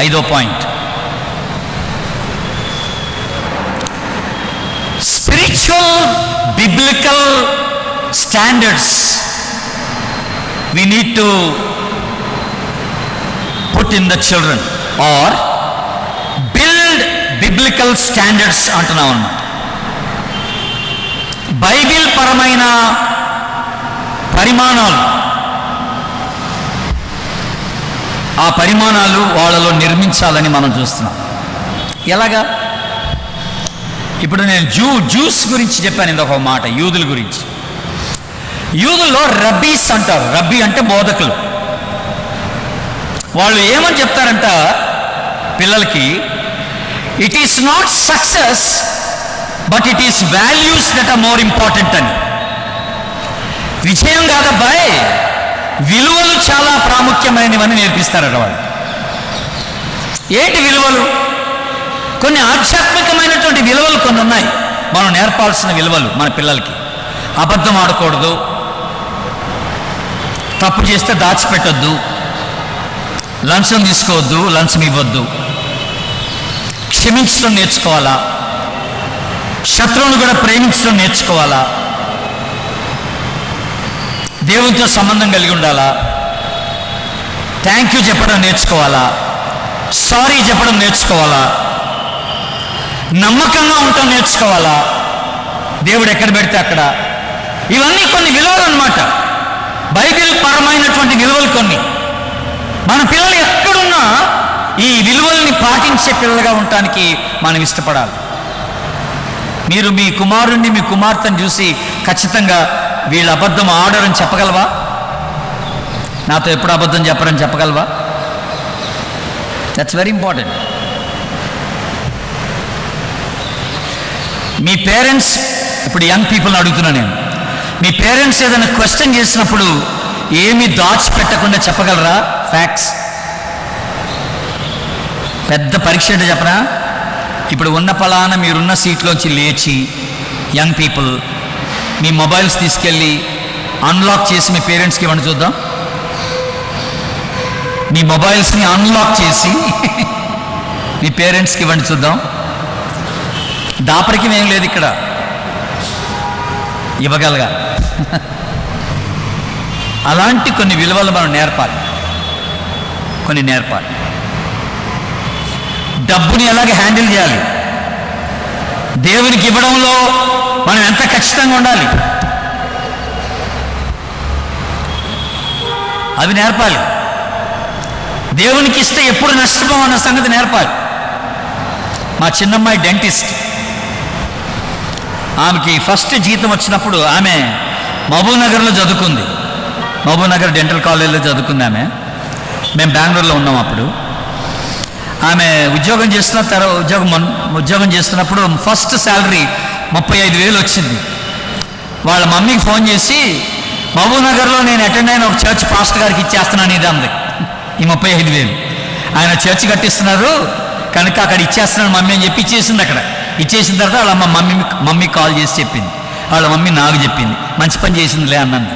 5వ point, spiritual biblical standards we need to put in the children or build biblical standards అంటున్నాం అన్నమాట. బైబిల్ పరమైన పరిమాణాలు, ఆ పరిమాణాలు వాళ్ళలో నిర్మించాలని మనం చూస్తున్నాం. ఎలాగా? ఇప్పుడు నేను జ్యూస్ గురించి చెప్పాను ఇంకొక మాట, యూదుల గురించి. యూదుల్లో రబ్బీస్ అంటారు. రబ్బీ అంటే బోధకులు. వాళ్ళు ఏమని చెప్తారంట పిల్లలకి, it is not success but it is values that are more important అని. విజయం కాదబ్బాయ్, విలువలు చాలా ప్రాముఖ్యమైనవని నేర్పిస్తారట వాళ్ళు. ఏంటి విలువలు? కొన్ని ఆధ్యాత్మికమైనటువంటి విలువలు కొన్ని ఉన్నాయి మనం నేర్పాల్సిన విలువలు మన పిల్లలకి. అబద్ధం ఆడకూడదు, తప్పు చేస్తే దాచిపెట్టొద్దు, లంచం తీసుకోవద్దు, లంచం ఇవ్వద్దు, క్షమించడం నేర్చుకోవాలా, శత్రువును కూడా ప్రేమించడం నేర్చుకోవాలా, దేవునితో సంబంధం కలిగి ఉండాలా, థ్యాంక్ యూ చెప్పడం నేర్చుకోవాలా, సారీ చెప్పడం నేర్చుకోవాలా, నమ్మకంగా ఉండటం నేర్చుకోవాలా, దేవుడు ఎక్కడ పెడితే అక్కడ. ఇవన్నీ కొన్ని విలువలు అన్నమాట, బైబిల్ పరమైనటువంటి విలువలు కొన్ని. మన పిల్లలు ఎక్కడున్నా ఈ విలువల్ని పాటించే పిల్లలుగా ఉండటానికి మనం ఇష్టపడాలి. మీరు మీ కుమారుణ్ణి, మీ కుమార్తెను చూసి ఖచ్చితంగా వీళ్ళు అబద్ధం ఆడరని చెప్పగలవా? నాతో ఎప్పుడు అబద్ధం చెప్పరని చెప్పగలవా? That's very important. Me parents, ఇప్పుడు యంగ్ పీపుల్ని అడుగుతున్నా నేను, మీ పేరెంట్స్ ఏదైనా క్వశ్చన్ చేసినప్పుడు ఏమీ దాచిపెట్టకుండా చెప్పగలరా? ఫ్యాక్ట్స్. పెద్ద పరీక్ష అంటే చెప్పనా? ఇప్పుడు ఉన్న పలానా మీరున్న సీట్లోంచి లేచి యంగ్ పీపుల్ మీ మొబైల్స్ తీసుకెళ్ళి అన్లాక్ చేసి మీ పేరెంట్స్కి ఇవ్వండి చూద్దాం. మీ మొబైల్స్ని అన్లాక్ చేసి మీ పేరెంట్స్కి ఇవ్వండి చూద్దాం. దాపరికం ఏం లేదు ఇక్కడ, ఇవ్వగలగా. అలాంటి కొన్ని విలువలు మనం నేర్పాలి, కొన్ని నేర్పాలి. డబ్బుని ఎలాగ హ్యాండిల్ చేయాలి, దేవునికి ఇవ్వడంలో మనం ఎంత ఖచ్చితంగా ఉండాలి, అవి నేర్పాలి. దేవునికి ఇస్తే ఎప్పుడు నష్టపోవన్న సంగతి నేర్పాలి. మా చిన్నమ్మాయి డెంటిస్ట్, ఆమెకి ఫస్ట్ జీతం వచ్చినప్పుడు ఆమె మహబూబ్నగర్లో చదువుకుంది. మహబూబ్నగర్ డెంటల్ కాలేజీలో చదువుకుంది ఆమె. మేము బెంగళూరులో ఉన్నాం అప్పుడు. ఆమె ఉద్యోగం చేస్తున్నప్పుడు ఫస్ట్ శాలరీ 35,000 వచ్చింది. వాళ్ళ మమ్మీకి ఫోన్ చేసి, మహబూబ్నగర్లో నేను అటెండ్ అయిన ఒక చర్చ్ పాస్టర్ గారికి ఇచ్చేస్తున్నాను ఇది అంది. ఈ 35,000 ఆయన చర్చ్ కట్టిస్తున్నారు కనుక అక్కడ ఇచ్చేస్తున్నాను మమ్మీ అని చెప్పి ఇచ్చేసింది. అక్కడ ఇచ్చేసిన తర్వాత వాళ్ళ మమ్మీ కాల్ చేసి చెప్పింది. వాళ్ళ మమ్మీ నాకు చెప్పింది, మంచి పని చేసిందిలే అన్నాను.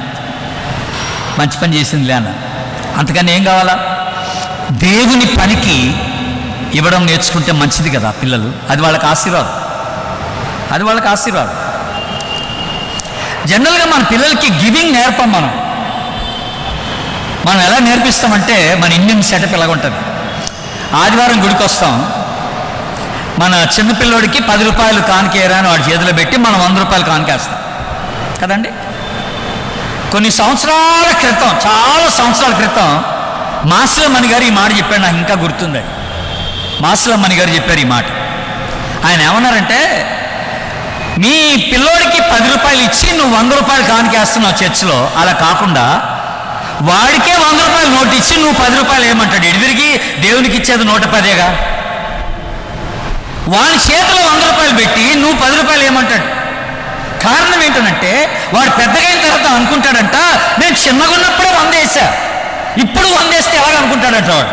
మంచి పని చేసిందిలే అన్నాను. అంతకని ఏం కావాలా? దేవుని పనికి ఇవ్వడం నేర్చుకుంటే మంచిది కదా పిల్లలు. అది వాళ్ళకి ఆశీర్వాదం, అది వాళ్ళకి ఆశీర్వాదం. జనరల్గా మన పిల్లలకి గివింగ్ నేర్పం. మనం ఎలా నేర్పిస్తామంటే మన ఇండియన్ సెటప్ ఎలాగ ఉంటుంది. ఆదివారం గుడికి వస్తాం, మన చిన్నపిల్లోడికి 10 రూపాయలు కానికేరా అని వాడి చేతిలో పెట్టి మనం 100 రూపాయలు కానికేస్తాం కదండి. కొన్ని సంవత్సరాల క్రితం, చాలా సంవత్సరాల క్రితం మాస్టర్ మణి గారు ఈ మాట చెప్పాడు, నాకు ఇంకా గుర్తుంది. మాస్టర్ మణి గారు చెప్పారు ఈ మాట. ఆయన ఏమన్నారంటే, మీ పిల్లోడికి 10 రూపాయలు ఇచ్చి నువ్వు 100 రూపాయలు కానికేస్తున్నావు చర్చిలో, అలా కాకుండా వాడికే 100 రూపాయలు నోటు ఇచ్చి నువ్వు 10 రూపాయలు ఏమంటాడు? ఎడిదిరిగి దేవునికి ఇచ్చేది 110గా. వాడి చేతిలో 100 రూపాయలు పెట్టి నువ్వు 10 రూపాయలు ఏమంటాడు? కారణం ఏంటంటే వాడు పెద్దగా అయిన తర్వాత అనుకుంటాడంట, నేను చిన్నగా ఉన్నప్పుడే 100 వేసా, ఇప్పుడు 100 వేస్తే ఎలాగ అనుకుంటాడంట వాడు.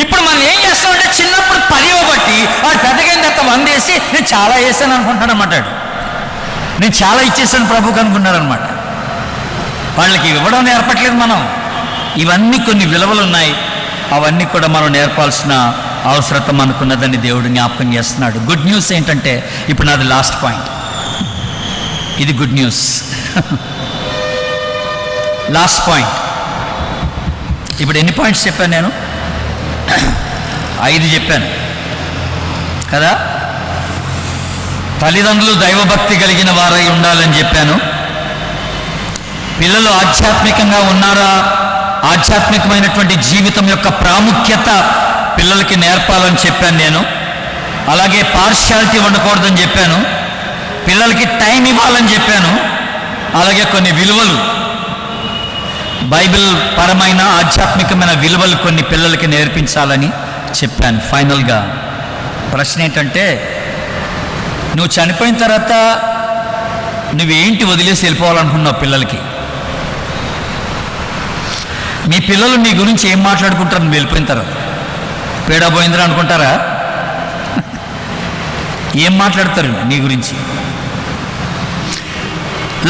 ఇప్పుడు మనం ఏం చేస్తామంటే చిన్నప్పుడు 10 ఇవ్వబట్టి వాడు పెద్దగా అయిన తర్వాత 100 వేసి నేను చాలా వేసాను అనుకుంటాడు అన్నమాట. నేను చాలా ఇచ్చేసాను ప్రభుకి అనుకుంటాడు అనమాట. వాళ్ళకి ఇవ్వడం నేర్పట్లేదు మనం. ఇవన్నీ కొన్ని విలువలు ఉన్నాయి, అవన్నీ కూడా మనం నేర్పాల్సిన అవసరత మనకున్నదని దేవుడు జ్ఞాపకం చేస్తున్నాడు. గుడ్ న్యూస్ ఏంటంటే, ఇప్పుడు నాది లాస్ట్ పాయింట్, ఇది గుడ్ న్యూస్. Last point. ఇప్పుడు ఎన్ని పాయింట్స్ చెప్పాను నేను? 5 చెప్పాను కదా. తల్లిదండ్రులు దైవభక్తి కలిగిన వారై ఉండాలని చెప్పాను. పిల్లలు ఆధ్యాత్మికంగా ఉన్నారా? ఆధ్యాత్మికమైనటువంటి జీవితం యొక్క ప్రాముఖ్యత పిల్లలకి నేర్పాలని చెప్పాను నేను. అలాగే పార్షియాలిటీ ఉండకూడదని చెప్పాను. పిల్లలకి టైం ఇవ్వాలని చెప్పాను. అలాగే కొన్ని విలువలు, బైబిల్ పరమైన ఆధ్యాత్మికమైన విలువలు కొన్ని పిల్లలకి నేర్పించాలని చెప్పాను. ఫైనల్గా ప్రశ్న ఏంటంటే, నువ్వు చనిపోయిన తర్వాత నువ్వేంటి వదిలేసి వెళ్ళిపోవాలనుకున్నావు పిల్లలకి? మీ పిల్లలు నీ గురించి ఏం మాట్లాడుకుంటారు నువ్వు వెళ్ళిపోయిన తర్వాత? పేడా పోయిందిరా అనుకుంటారా? ఏం మాట్లాడతారు నీ గురించి?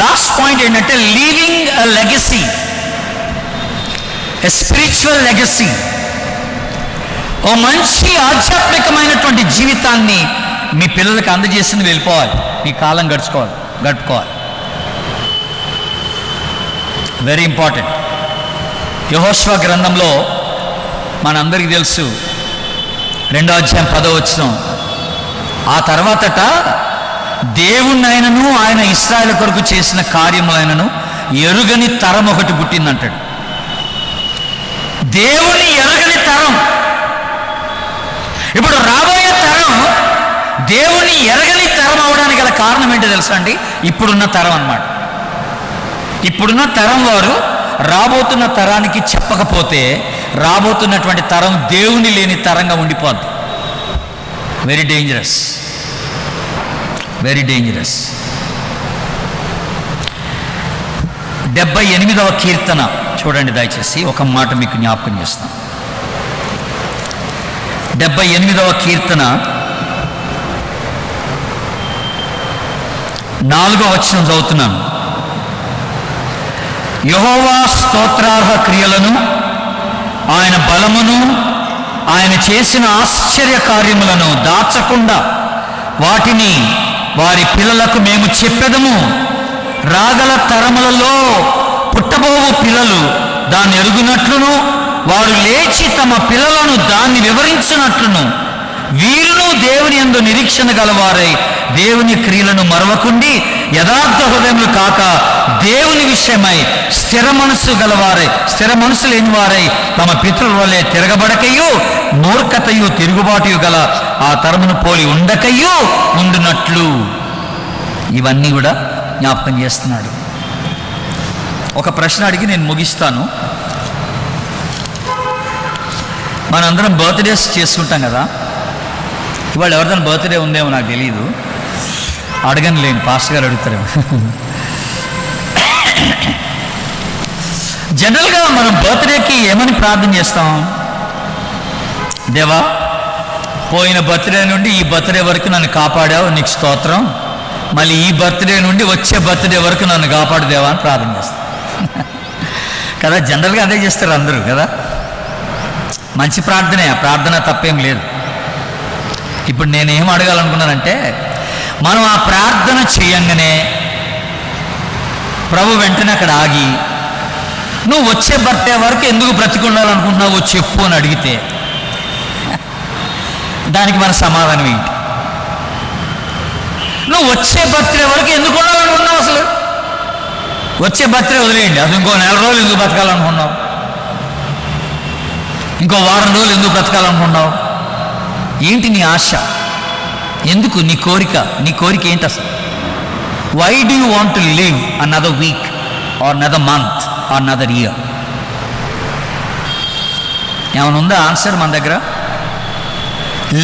లాస్ట్ పాయింట్ ఏంటంటే, leaving a legacy, a spiritual legacy. ఓ మంచి ఆధ్యాత్మికమైనటువంటి జీవితాన్ని మీ పిల్లలకి అందజేసింది వెళ్ళిపోవాలి. మీ కాలం గడుపుకోవాలి. Very important. యెహోషువ గ్రంథంలో మనందరికీ తెలుసు, 2వ అధ్యాయం 10వ వచనం, ఆ తర్వాతట దేవుణ్ణైనను ఆయన ఇశ్రాయేలు కొరకు చేసిన కార్యములైనను ఎరుగని తరం ఒకటి పుట్టిందంటాడు. దేవుని ఎరుగని తరం. ఇప్పుడు రాబోయే తరం దేవుని ఎరగని తరం అవడానికి గల కారణం ఏంటో తెలుసా అండి? ఇప్పుడున్న తరం అన్నమాట. ఇప్పుడున్న తరం వారు రాబోతున్న తరానికి చెప్పకపోతే రాబోతున్నటువంటి తరం దేవుని లేని తరంగా ఉండిపోద్ది. Very dangerous, very dangerous. 78వ కీర్తన చూడండి దయచేసి, ఒక మాట మీకు జ్ఞాపకం చేస్తాను. 78వ కీర్తన 4వ వచనం చదువుతున్నాను. యెహోవా స్తోత్రార్హ క్రియలను, ఆయన బలమును, ఆయన చేసిన ఆశ్చర్య కార్యములను దాచకుండా వాటిని వారి పిల్లలకు మేము చెప్పెదము. రాగల తరములలో పుట్టబోవు పిల్లలు దాన్ని ఎరుగునట్లును, వారు లేచి తమ పిల్లలను దాన్ని వివరించినట్లును వీరును దేవుని యందు నిరీక్షణ గలవారై దేవుని క్రియలను మరవకుండి యథార్థ హృదయములు కాక దేవుని విషయమై స్థిర మనసు లేని వారై తమ పితరుల వలె తిరగబడకయు మూర్ఖతయు తిరుగుబాటు గల ఆ తరమును పోలి ఉండకయు ఉండునట్లు. ఇవన్నీ కూడా జ్ఞాపకం చేస్తున్నాడు. ఒక ప్రశ్న అడిగి నేను ముగిస్తాను. మనందరం బర్త్డేస్ చేసుకుంటాం కదా. ఇవాళ ఎవరిదైనా బర్త్డే ఉందేమో నాకు తెలియదు, అడగని లేని పాస్టర్ గారు అడుగుతారేమో. జనరల్గా మనం బర్త్డేకి ఏమని ప్రార్థన చేస్తాం? దేవా, పోయిన బర్త్డే నుండి ఈ బర్త్డే వరకు నన్ను కాపాడావు, నీకు స్తోత్రం. మళ్ళీ ఈ బర్త్డే నుండి వచ్చే బర్త్డే వరకు నన్ను కాపాడు దేవా అని ప్రార్థన చేస్తాం కదా. జనరల్గా అదే చేస్తారు అందరూ కదా. మంచి ప్రార్థనే, ఆ ప్రార్థన తప్పేం లేదు. ఇప్పుడు నేనేం అడగాలనుకున్నానంటే, మనం ఆ ప్రార్థన చేయంగానే ప్రభు వెంటనే అక్కడ ఆగి, నువ్వు వచ్చే బర్త్డే వరకు ఎందుకు బ్రతికుండాలనుకుంటున్నావు చెప్పు అని అడిగితే దానికి మన సమాధానం ఏంటి? నువ్వు వచ్చే బర్త్డే వరకు ఎందుకు ఉండాలనుకున్నావు? అసలు వచ్చే బర్త్డే వదిలేయండి, అసలు ఇంకో 4 రోజులు ఎందుకు బ్రతకాలనుకున్నావు? ఇంకో 1 వారం రోజులు ఎందుకు బ్రతకాలనుకున్నావు? ఏంటి నీ ఆశ? ఎందుకు నీ కోరిక ఏంటి అసలు? Why do you want to live another week or another month or another year? ఏమైనా ఉందా ఆన్సర్ మన దగ్గర?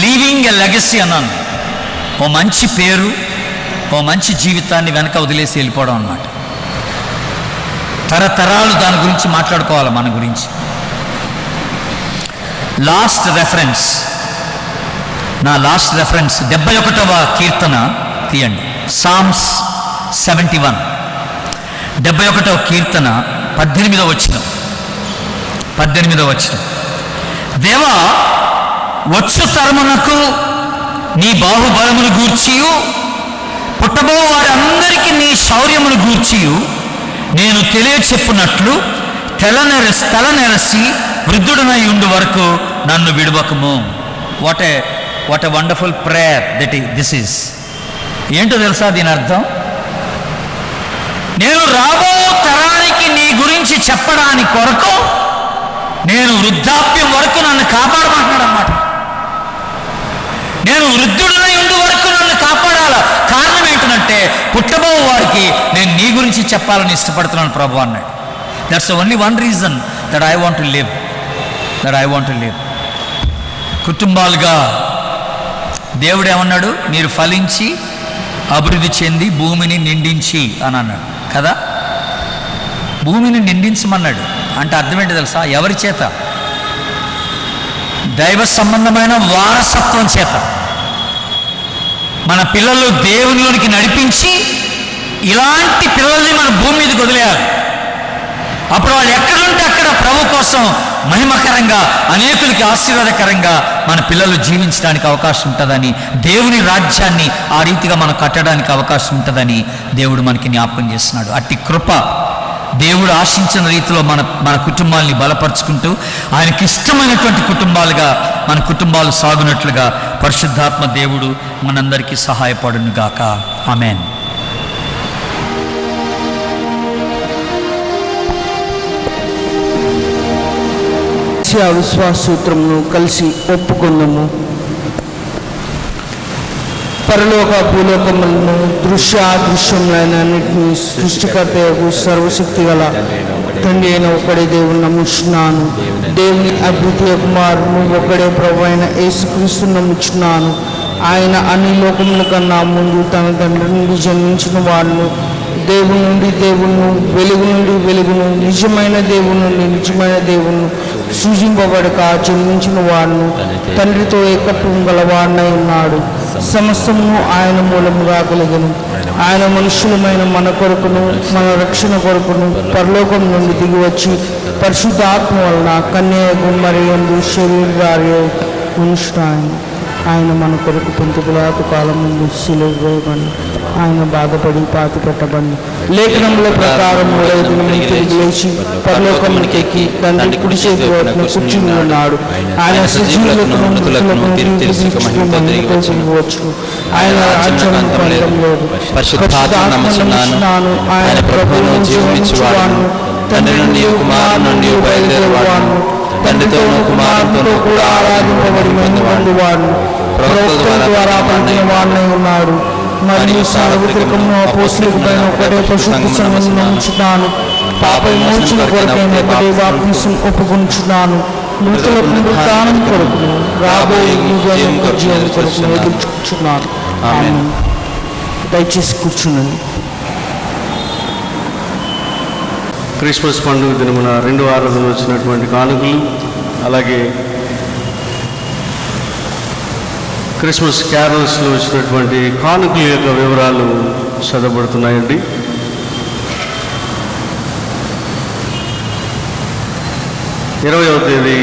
లీవింగ్ ఎ లెగసీ అన్నాను. ఓ మంచి పేరు, ఓ మంచి జీవితాన్ని వెనక వదిలేసి వెళ్ళిపోవడం అన్నమాట. తరతరాలు దాని గురించి మాట్లాడుకోవాలి. మన గురించి లాస్ట్ రెఫరెన్స్ 71వ కీర్తన తీయండి. సామ్స్ 71, 71వ కీర్తన 18వ వచనం. దేవా, వచ్చు తరమునకు నీ బాహుబలమును గూర్చియు పుట్టబో వారందరికీ నీ శౌర్యమును గూర్చియు నేను తెలియచెప్పునట్లు తల నెరసి వృద్ధుడనై ఉండు వరకు నన్ను విడువకము. What a wonderful prayer this is. ఏంటో తెలుసా దీని అర్థం? నేను రాబో తరానికి నీ గురించి చెప్పడానికి కొరకు నేను వృద్ధాప్యం వరకు నన్ను కాపాడమంటున్నాడు అన్నమాట. నేను వృద్ధుడనై ఉండు వరకు నన్ను కాపాడాల. కారణం ఏంటంటే పుట్టబో వారికి నేను నీ గురించి చెప్పాలని ఇష్టపడుతున్నాను ప్రభు అన్నాడు. That's only one reason that I want to live. కుటుంబాలుగా దేవుడు ఏమన్నాడు? మీరు ఫలించి అభివృద్ధి చెంది భూమిని నిండించి అని అన్నాడు కదా. భూమిని నిండించమన్నాడు అంటే అర్థం ఏంటి తెలుసా? ఎవరి చేత? దైవ సంబంధమైన వారసత్వం చేత. మన పిల్లలు దేవునిలోనికి నడిపించి ఇలాంటి పిల్లల్ని మన భూమి మీదకి వదిలేయాలి. అప్పుడు వాళ్ళు ఎక్కడుంటే అక్కడ ప్రభు కోసం మహిమకరంగా, అనేకులకి ఆశీర్వాదకరంగా మన పిల్లలు జీవించడానికి అవకాశం ఉంటుందని, దేవుని రాజ్యాన్ని ఆ రీతిగా మనం కట్టడానికి అవకాశం ఉంటుందని దేవుడు మనకి జ్ఞాపకం చేస్తున్నాడు. అట్టి కృప దేవుడు ఆశించిన రీతిలో మన కుటుంబాలని బలపరుచుకుంటూ ఆయనకి ఇష్టమైనటువంటి కుటుంబాలుగా మన కుటుంబాలు సాగునట్లుగా పరిశుద్ధాత్మ దేవుడు మనందరికీ సహాయపడును గాక. ఆమేన్. విశ్వాస సూత్రమును కలిసి ఒప్పుకుందాము. పరలోక భూలోకములను దృశ్యాదృశ్యములన్నింటినీ సృష్టికర్తయగు సర్వశక్తి గల తండ్రి అయిన ఒకడే దేవుని నమ్ముచున్నాను. దేవుని అద్వితీయ కుమారుడు ఒకడే ప్రభు అయిన యేసుక్రీస్తు నమ్ముచున్నాను. ఆయన అన్ని లోకముల కన్నా ముందు తన తండ్రి నుండి జన్మించిన వాడును, దేవుని నుండి దేవును, వెలుగు నుండి వెలుగును, నిజమైన దేవుని నుండి నిజమైన దేవును, సూచింపబడక జన్మించిన వాడును, తండ్రితో ఏకత్వం గలవాడనై ఉన్నాడు. సమస్తము ఆయన మూలముగా కలిగను. ఆయన మనుషులమైన మన కొరకును మన రక్షణ కొరకును పరలోకం నుండి దిగివచ్చి పరిశుద్ధాత్మ వలన కన్యకు మరియందు శరీరధారి ఉంచుతాను. ఆయన మన కొరకు పొంతిపిలాతు కాలం ముందు సిలువ వేయబడి ఆయన బాధపడి పాతి పెట్టబడి లేఖనముల ప్రకారం 3వ దినమున తిరిగి లేచి పరలోకమునికి ఎక్కి తండ్రి కుడి చేతి వైపున కూర్చుని ఉన్నాడు. ఆయన సజీవులకు మృతులకు తిరిగివచ్చు. ఆయన రాజ్యం పొందడం లేదు. పరిశుద్ధాత్మ నమ్ముచున్నాను. ఆయన ప్రభువును జీవించువాడును, తండ్రి నుండి కుమారుని నుండి బయలుదేరువాడును, తండ్రితోను కుమారునితో కూడా ఆరాధింపబడి పొందువాడును, ప్రవక్తల ద్వారా పొందిన వాడునై ఉన్నాడు. మరియు సార్వత్రికమును అపోస్తలులకు పైన ఒకటే పరిశుద్ధ సంఘమును నమ్ముచున్నాను. పాప విమోచన కొరకైన ఒకటే బాప్తిసం ఒప్పుకొనుచున్నాను. మృతుల పునరుత్థానం కొరకును రాబోయే యుగం జీవం కొరకును ఎదుర్కొంటున్నాను. ఆమేన్. దయచేసి కూర్చున్నాను. క్రిస్మస్ పండుగ దినమున 2 ఆరాధనలు వచ్చినటువంటి కానుకలు, అలాగే క్రిస్మస్ క్యారల్స్లో వచ్చినటువంటి కానుకల యొక్క వివరాలు చదవబడుతున్నాయండి. ఇరవైవ తేదీ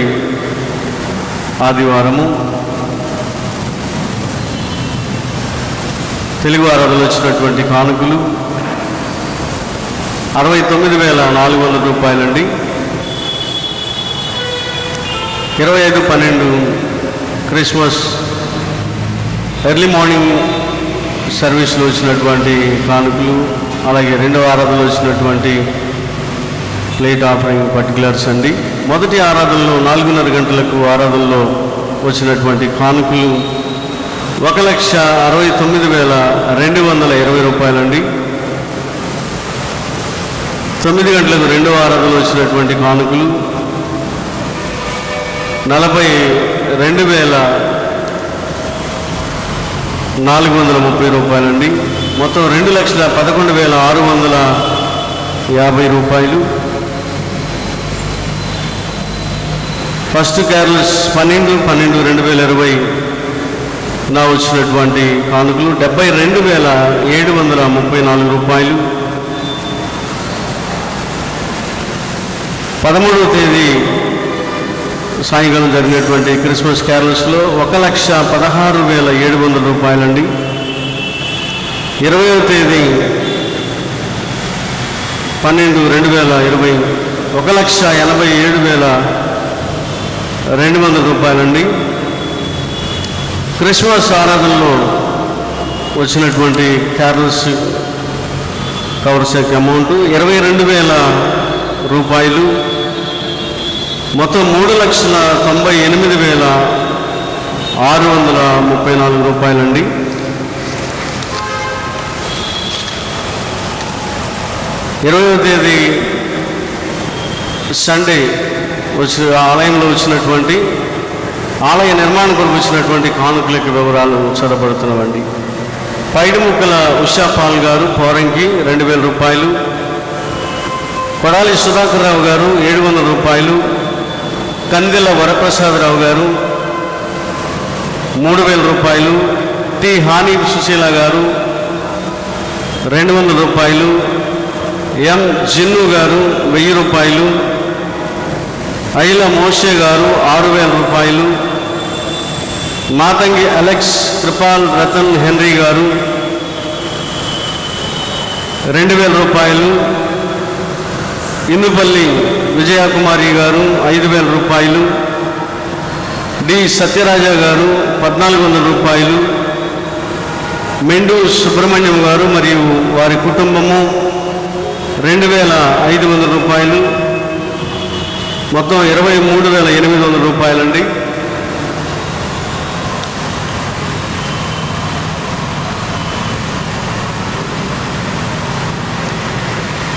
ఆదివారము తెలుగు ఆరాధనలు వచ్చినటువంటి కానుకలు 69,400 రూపాయలండి. 25/12 క్రిస్మస్ ఎర్లీ మార్నింగ్ సర్వీస్లో వచ్చినటువంటి కానుకలు, అలాగే 2వ ఆరాధనలో వచ్చినటువంటి ప్లేట్ ఆఫరింగ్ పర్టికులర్స్ అండి. మొదటి ఆరాధనలో 4:30 గంటలకు ఆరాధనలో వచ్చినటువంటి కానుకలు 1,69,220 రూపాయలండి. 9 గంటలకు 2వ ఆరాధనలో వచ్చినటువంటి కానుకలు 42,430 రూపాయలండి. మొత్తం 2,11,650 రూపాయలు. ఫస్ట్ క్యారల్స్ 12/12/2020 నా వచ్చినటువంటి కానుకలు 72,734 రూపాయలు. 13వ తేదీ సాయంకాలం జరిగినటువంటి క్రిస్మస్ క్యారల్స్లో 1,16,700 రూపాయలండి. 20వ తేదీ 12/2020 1,87,200 రూపాయలండి. క్రిస్మస్ ఆరాధనలో వచ్చినటువంటి క్యారల్స్ కవర్స్ యొక్క అమౌంట్ 22,000 రూపాయలు. మొత్తం 3,98,634 రూపాయలండి. 20వ తేదీ సండే ఆలయంలో వచ్చినటువంటి ఆలయ నిర్మాణం కొరకు వచ్చినటువంటి కానుకల యొక్క వివరాలు చదవబడుతున్నామండి. పైడిముక్కల ఉషాపాల్ గారు పోరంకి 2,000 రూపాయలు. కొడాలి సుధాకర్ రావు గారు 700 రూపాయలు. కందెల వరప్రసాదరావు గారు 3,000 రూపాయలు. టి హాని సుశీల గారు 200 రూపాయలు. ఎం జిన్ను గారు 1000 రూపాయలు. ఐల మోషే గారు 6,000 రూపాయలు. మాతంగి అలెక్స్ కృపాల్ రతన్ హెన్రీ గారు 2,000 రూపాయలు. ఇందుపల్లి విజయకుమారి గారు 5,000 రూపాయలు. డి సత్యరాజా గారు 1,400 రూపాయలు. మెండు సుబ్రహ్మణ్యం గారు మరియు వారి కుటుంబము 2,500 రూపాయలు. మొత్తం 23,800 రూపాయలండి.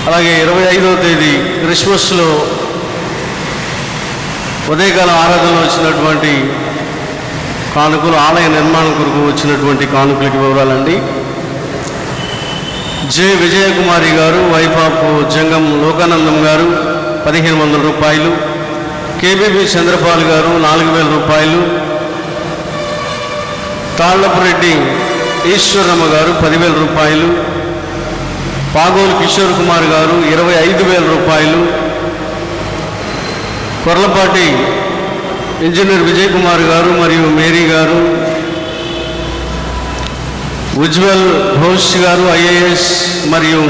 అలాగే 25వ తేదీ క్రిస్మస్లో ఉదయకాలం ఆరాధనలో వచ్చినటువంటి కానుకలు, ఆలయ నిర్మాణం కొరకు వచ్చినటువంటి కానుకలకి వివరాలండి. జె విజయకుమారి గారు, వైపాపు జంగం లోకానందం గారు 1,500 రూపాయలు. కేబీబీ చంద్రపాల్ గారు 4,000 రూపాయలు. తాళ్లపురెడ్డి ఈశ్వరమ్మ గారు 10,000 రూపాయలు. పాగోలు కిషోర్ కుమార్ గారు 25,000 రూపాయలు. కొర్లపాటి ఇంజనీర్ విజయ్ కుమార్ గారు మరియు మేరీ గారు ఉజ్వల్ ఘోష్ గారు ఐఏఎస్ మరియు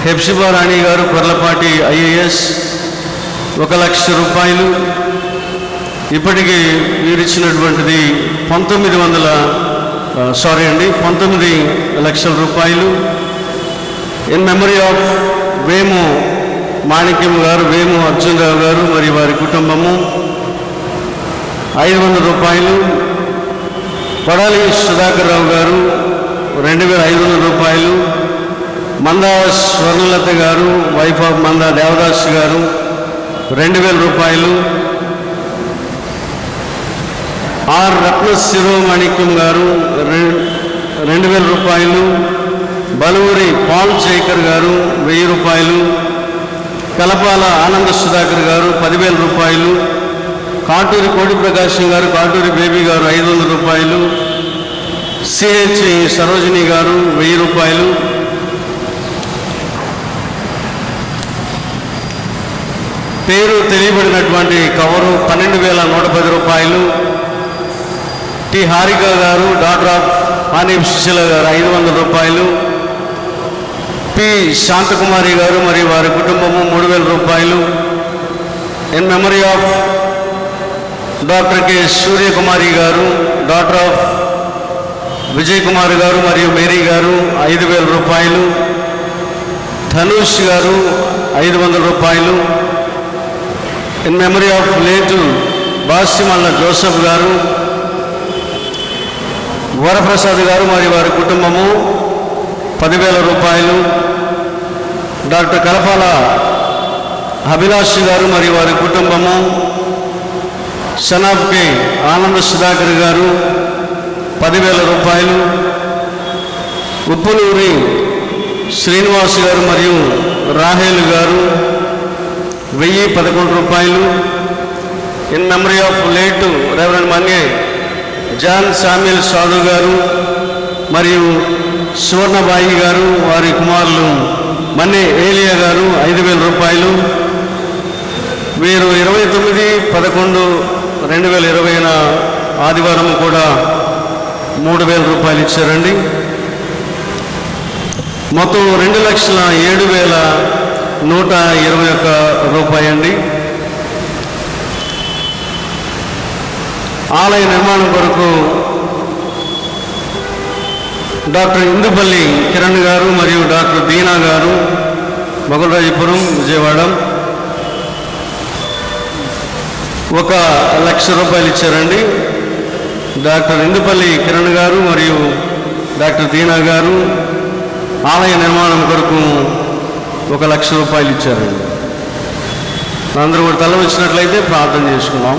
హెప్సిబా రాణి గారు కొర్లపాటి ఐఏఎస్ 1,00,000 రూపాయలు. ఇప్పటికీ వీరిచ్చినటువంటిది 19 లక్షల రూపాయలు. ఇన్ మెమరీ ఆఫ్ వేము మాణిక్యం గారు, వేము అర్జున్ రావు గారు మరియు వారి కుటుంబము 500 రూపాయలు. కొడాలి సుధాకర్ రావు గారు 2,500 రూపాయలు. మందా స్వర్ణలత గారు, వైఫ్ ఆఫ్ మందా దేవదాస్ గారు 2,000 రూపాయలు. ఆర్ రత్న శిరోమాణిక్యం గారు 2,000 రూపాయలు. బలూరి పాల్ శేఖర్ గారు 1,000 రూపాయలు. కలపాల ఆనంద సుధాకర్ గారు 10,000 రూపాయలు. కాటూరి కోడి ప్రకాశం గారు, కాటూరి బేబీ గారు 500 రూపాయలు. సిహెచ్ సరోజిని గారు 1,000 రూపాయలు. పేరు తెలియబడినటువంటి కవరు 12,110 రూపాయలు. టి హారిక గారు, డాక్టర్ ఆఫ్ ఆనీప్ సుశీల గారు 500 రూపాయలు. పి శాంతకుమారి గారు మరియు వారి కుటుంబము 3,000 రూపాయలు. In memory of doctor K Suryakumari గారు, డాక్టర్ ఆఫ్ విజయ్ కుమార్ గారు మరియు మేరీ గారు 5,000 రూపాయలు. ధనుష్ గారు 500 రూపాయలు. In memory of late Basimalla Joseph గారు, వరప్రసాద్ గారు మరియు వారి కుటుంబము 10,000 రూపాయలు. డాక్టర్ కలపాల అభిలాష్ గారు మరియు వారి కుటుంబము, సనాఫ్ కే ఆనంద సుధాకర్ గారు 10,000 రూపాయలు. ఉప్పులూరి శ్రీనివాస్ గారు మరియు రాహేల్ గారు 1,011 రూపాయలు. In memory of late Reverend Manye John Samuel Sadhu గారు మరియు సువర్ణబాయి గారు, వారి కుమారులు మన్నే ఏలియా గారు 5,000 రూపాయలు. వీరు 29/11/2020 ఆదివారం కూడా 3,000 రూపాయలు ఇచ్చారండి. మొత్తం 2,07,121 రూపాయలు అండి. ఆలయ నిర్మాణం కొరకు డాక్టర్ ఇందుపల్లి కిరణ్ గారు మరియు డాక్టర్ దీనా గారు, మొగలరాజపురం, విజయవాడ 1,00,000 రూపాయలు ఇచ్చారండి. డాక్టర్ ఇందుపల్లి కిరణ్ గారు మరియు డాక్టర్ దీనా గారు ఆలయ నిర్మాణం కొరకు 1,00,000 రూపాయలు ఇచ్చారండి. అందరూ కూడా తల వచ్చినట్లయితే ప్రార్థన చేసుకున్నాం.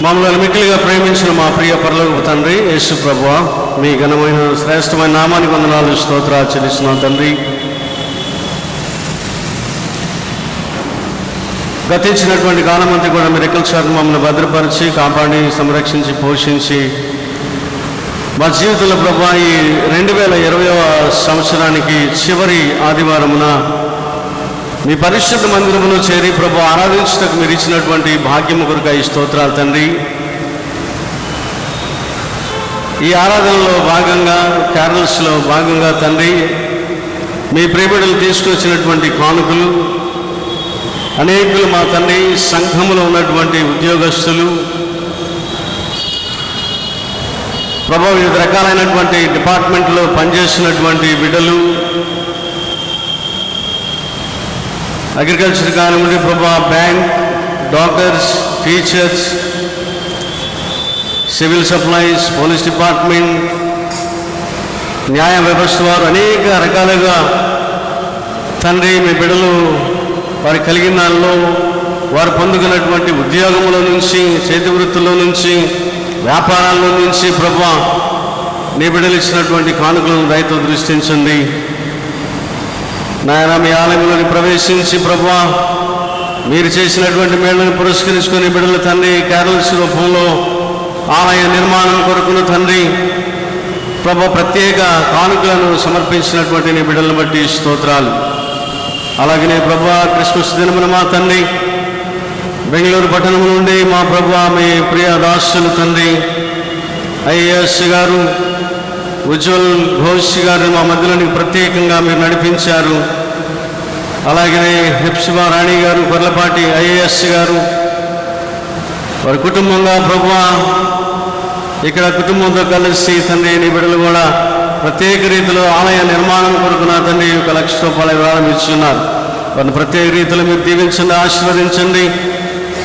మమ్మల్ని మిక్కిలిగా ప్రేమించిన మా ప్రియ పరలోకపు తండ్రి యేసు ప్రభువా, మీ ఘనమైన శ్రేష్టమైన నామానికి వందనాలు, స్తోత్రాలు చెల్లిస్తున్నాం తండ్రి. గతించినటువంటి కాలమంతా కూడా మీరు రెక్కల చాటున మమ్మల్ని భద్రపరిచి, కాపాడి, సంరక్షించి, పోషించి మా జీవితంలో ప్రభువా ఈ 2020వ సంవత్సరానికి చివరి ఆదివారమున మీ పరిశుద్ధ మందిరములో చేరి ప్రభు ఆరాధించటకు మీరు ఇచ్చినటువంటి భాగ్యము కొరకు ఈ స్తోత్రాలు తండ్రి. ఈ ఆరాధనలో భాగంగా, క్యారల్స్లో భాగంగా తండ్రి, మీ ప్రియబిడ్డలు తీసుకొచ్చినటువంటి కానుకలు, అనేకులు మా తండ్రి సంఘములో ఉన్నటువంటి ఉద్యోగస్తులు ప్రభు, వివిధ రకాలైనటువంటి డిపార్ట్మెంట్లో పనిచేసినటువంటి బిడ్డలు, అగ్రికల్చర్ కానివ్వండి ప్రభా, bank, doctors, teachers, civil supplies, police department, న్యాయ వ్యవస్థ వారు అనేక రకాలుగా తండ్రి మీ బిడ్డలు వారు కలిగిన దానిలో వారు పొందుకున్నటువంటి ఉద్యోగముల నుంచి, చేతి వృత్తుల్లో నుంచి, వ్యాపారాల్లో నుంచి ప్రభా నీ బిడ్డలు ఇచ్చినటువంటి కానుకలను దయతో దృష్టించండి నాయన. మీ ఆలయంలోని ప్రవేశించి ప్రభువా మీరు చేసినటువంటి మేళ్లను పురస్కరించుకొని బిడ్డల తండ్రి క్యారల్స్ రూపంలో ఆలయ నిర్మాణం కొరకును తండ్రి ప్రభు ప్రత్యేక కానుకలను సమర్పించినటువంటి నీ బిడ్డలను బట్టి స్తోత్రాలు. అలాగనే ప్రభువా క్రిస్మస్ దినమున మా తండ్రి బెంగళూరు పట్టణం నుండి మా ప్రభు మీ ప్రియ దాసులు తండ్రి ఐఏఎస్ గారు ఉజ్వల్ ఘోష్ గారు మా మధ్యలోనికి ప్రత్యేకంగా మీరు నడిపించారు. అలాగే హెప్సిబా రాణి గారు, కొర్లపాటి ఐఏఎస్ గారు, వారి కుటుంబంగా ప్రభువా ఇక్కడ కుటుంబంతో కలిసి తండ్రి నీ బిడ్డలు కూడా ప్రత్యేక రీతిలో ఆలయ నిర్మాణం కొరకు నా తండ్రి 1 లక్ష రూపాయల విరాళం ఇచ్చున్నారు. వారిని ప్రత్యేక రీతిలో మీరు దీవించండి, ఆశీర్వదించండి.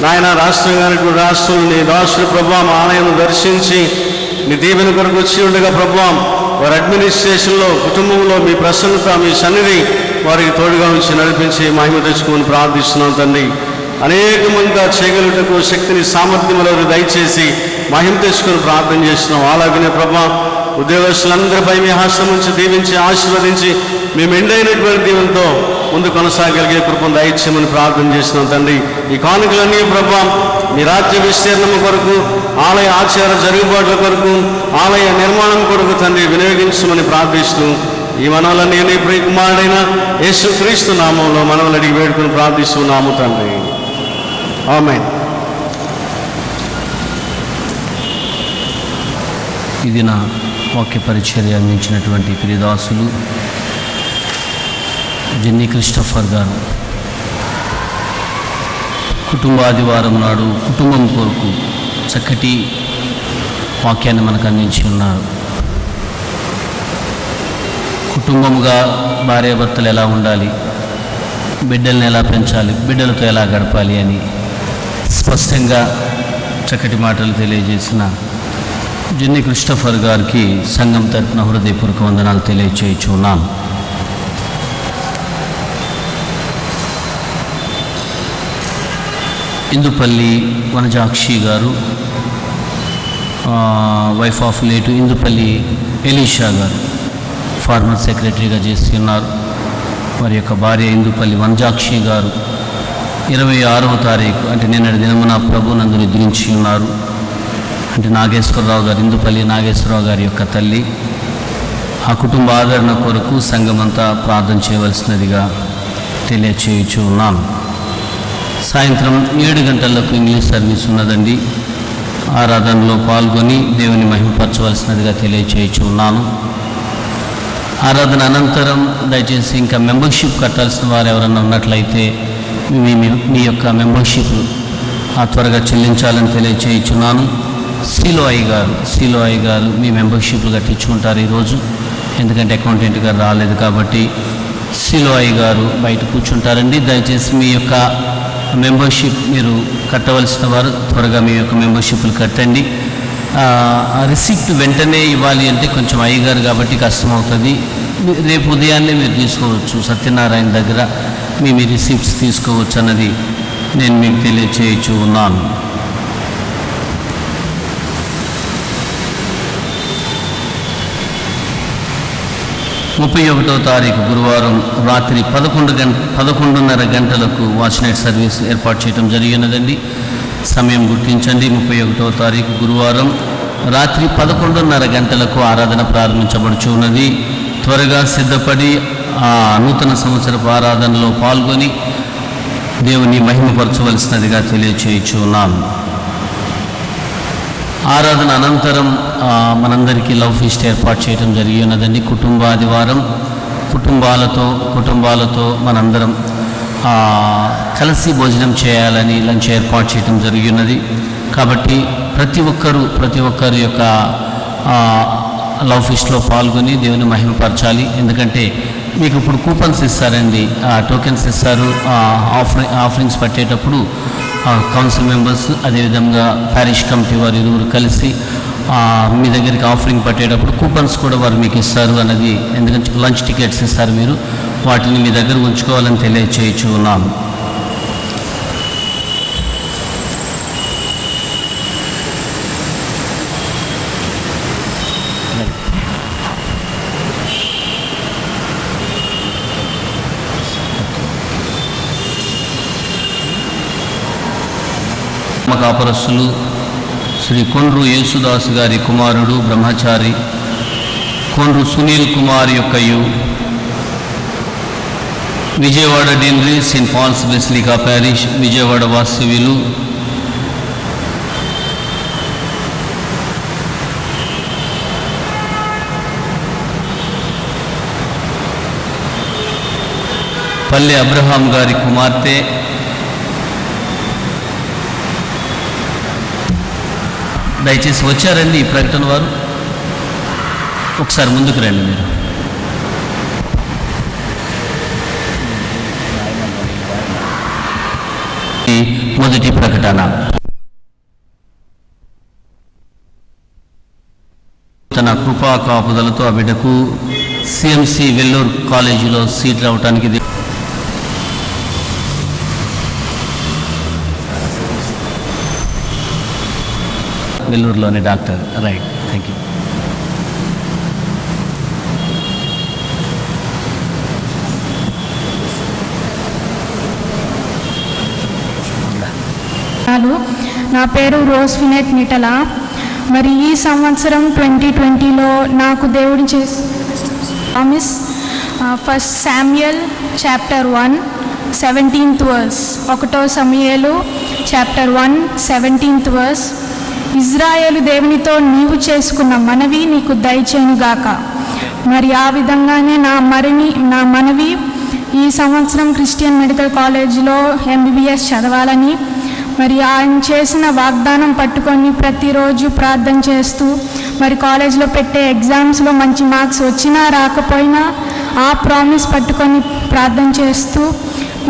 నాయన రాష్ట్రం నీ దాసుడు ప్రభువా మా ఆలయం దర్శించి నీ దీవెన కొరకు వచ్చి ఉండగా ప్రభువా వారి అడ్మినిస్ట్రేషన్లో కుటుంబంలో మీ ప్రసన్నత మీ సన్నిధి వారికి తోడుగా ఉంచి నడిపించి మహిమ తెచ్చుకోమని ప్రార్థిస్తున్నాం తండ్రి. అనేక మందిగా చేయగలుగుటకు శక్తిని సామర్థ్యంలో దయచేసి మహిమ తెచ్చుకొని ప్రార్థన చేస్తున్నాం. అలాగనే ప్రభా ఉద్యోగస్తులందరిపై మీ హస్తం నుంచి దీవించి ఆశీర్వదించి మేము ఎండైనటువంటి దీవెనతో ముందు కొనసాగలిగే కృపను దయచేయమని ప్రార్థన చేస్తున్నాం తండ్రి. ఈ కానుకలన్నీ ప్రభా మీ రాజ్య విస్తీర్ణము కొరకు, ఆలయ ఆచార జరుగుబాట్ల కొరకు, ఆలయ నిర్మాణం కొరకు తండ్రి వినియోగించమని ప్రార్థిస్తూ ఈ మనవలన్నీ నీ ప్రియ కుమారుడైన యేసుక్రీస్తు నామంలో మనవలు అడిగి వేడుకొని ప్రార్థిస్తున్నాము తండ్రి. ఆమేన్. ఇది నా వాక్య పరిచర్య అందించినటువంటి ప్రియదాసులు జెన్నీ క్రిస్టఫర్ గారు కుటుంబాదివారం నాడు కుటుంబం కొరకు చక్కటి వాక్యాన్ని మనకు అందించి ఉన్నారు. కుటుంబముగా భార్యాభర్తలు ఎలా ఉండాలి, బిడ్డల్ని ఎలా పెంచాలి, బిడ్డలతో ఎలా గడపాలి అని స్పష్టంగా చక్కటి మాటలు తెలియజేసిన జెన్నీ క్రిస్టఫర్ గారికి సంఘం తరపున హృదయపూర్వక వందనాలు తెలియచేయుచున్నాం. ఇందుపల్లి వనజాక్షి గారు, wife of late Indupalli Elisha గారు ఫార్మర్ సెక్రటరీగా చేసి ఉన్నారు. వారి యొక్క భార్య ఇందుపల్లి వనజాక్షి గారు 26వ తారీఖు అంటే నిన్నటి దినమున ప్రభు నందు నిద్రించి ఉన్నారు. అంటే నాగేశ్వరరావు గారు, ఇందుపల్లి నాగేశ్వరరావు గారి యొక్క తల్లి. ఆ కుటుంబ ఆదరణ కొరకు సంఘమంతా ప్రార్థన చేయవలసినదిగా తెలియచేయచ్చు ఉన్నాను. సాయంత్రం 7 గంటలకు ఇంగ్లీష్ సర్వీస్ ఉన్నదండి. ఆరాధనలో పాల్గొని దేవుని మహిమపరచవలసినదిగా తెలియచేయచ్చు ఉన్నాను. ఆరాధన అనంతరం దయచేసి ఇంకా మెంబర్షిప్ కట్టాల్సిన వారు ఎవరన్నా ఉన్నట్లయితే మీ యొక్క మెంబర్షిప్ త్వరగా చెల్లించాలని తెలియచేయుచున్నాను. సిలోఐ గారు మీ మెంబర్షిప్లు కట్టించుకుంటారు ఈరోజు, ఎందుకంటే అకౌంటెంట్ గారు రాలేదు కాబట్టి సిలోఐ గారు బయట కూర్చుంటారండి. దయచేసి మీ యొక్క మెంబర్షిప్ మీరు కట్టవలసిన వారు త్వరగా మీ యొక్క మెంబర్షిప్లు కట్టండి. రిసిప్ట్ వెంటనే ఇవ్వాలి అంటే కొంచెం అయ్యగారు కాబట్టి కష్టమవుతుంది. రేపు ఉదయాన్నే మీరు తీసుకోవచ్చు, సత్యనారాయణ దగ్గర మీ రిసిప్ట్స్ తీసుకోవచ్చు అన్నది నేను మీకు తెలియచేయచ్చు ఉన్నాను. ముప్పై 31వ తారీఖు గురువారం రాత్రి 11:30 గంటలకు వాచ్ నైట్ సర్వీస్ ఏర్పాటు చేయడం జరిగినదండి. సమయం గుర్తించండి. 31వ తారీఖు గురువారం రాత్రి 11:30 గంటలకు ఆరాధన ప్రారంభించబడుచు ఉన్నది. త్వరగా సిద్ధపడి ఆ నూతన సంవత్సరపు ఆరాధనలో పాల్గొని దేవుని మహిమపరచవలసినదిగా తెలియచేయచ్చు ఉన్నాను. ఆరాధన అనంతరం మనందరికీ లవ్ ఫీస్ట్ ఏర్పాటు చేయడం జరిగి ఉన్నదండి. కుటుంబాదివారం కుటుంబాలతో మనందరం కలిసి భోజనం చేయాలని లంచ్ ఏర్పాటు చేయడం జరిగి ఉన్నది. కాబట్టి ప్రతి ఒక్కరు యొక్క లవ్ ఫీస్ట్లో పాల్గొని దేవుని మహిమపరచాలి. ఎందుకంటే మీకు ఇప్పుడు కూపన్స్ ఇస్తారండి, టోకెన్స్ ఇస్తారు. ఆఫరింగ్స్ పట్టేటప్పుడు కౌన్సిల్ మెంబర్స్ అదేవిధంగా ప్యారిష్ కమిటీ వారు ఇరువురు కలిసి మీ దగ్గరికి ఆఫరింగ్ పట్టేటప్పుడు కూపన్స్ కూడా వారు మీకు ఇస్తారు అన్నది. ఎందుకంటే లంచ్ టికెట్స్ ఇస్తారు, మీరు వాటిని మీ దగ్గర ఉంచుకోవాలని తెలియచేయచ్చు ఉన్నాను. కాపరస్సులు శ్రీ కొండ్రు యేసుదాసు గారి కుమారుడు బ్రహ్మచారి కొండ్రు సునీల్ కుమార్ యొక్కయు Vijayawada deanery Saint Paul's basilica parish Vijayawada వాస్తవ్యులు పల్లె అబ్రహాం గారి కుమార్తె దయచేసి వచ్చారండి ఈ ప్రకటన వారు, ఒకసారి ముందుకు రండి మీరు. మొదటి ప్రకటన. తన కృపా కాపుదలతో ఆ బిడ్డకు సిఎంసి వెల్లూరు కాలేజీలో సీట్ రావడానికి వెల్లూరులోని డాక్టర్. Right, thank you. నా పేరు రోస్వినేట్ నిటల. మరి ఈ సంవత్సరం 2020లో నాకు దేవుడు చేసి promise first Samuel chapter 1 17th verse, 1 సమూయేలు చాప్టర్ 1 17th verse, ఇజ్రాయేలు దేవునితో నీవు చేసుకున్న మనవి నీకు దయచేయునుగాక. మరి ఆ విధంగానే నా మనవి ఈ సంవత్సరం క్రిస్టియన్ మెడికల్ కాలేజీలో MBBS చదవాలని, మరి ఆయన చేసిన వాగ్దానం పట్టుకొని ప్రతిరోజు ప్రార్థన చేస్తూ, మరి కాలేజీలో పెట్టే ఎగ్జామ్స్లో మంచి మార్క్స్ వచ్చినా రాకపోయినా ఆ ప్రామిస్ పట్టుకొని ప్రార్థన చేస్తూ,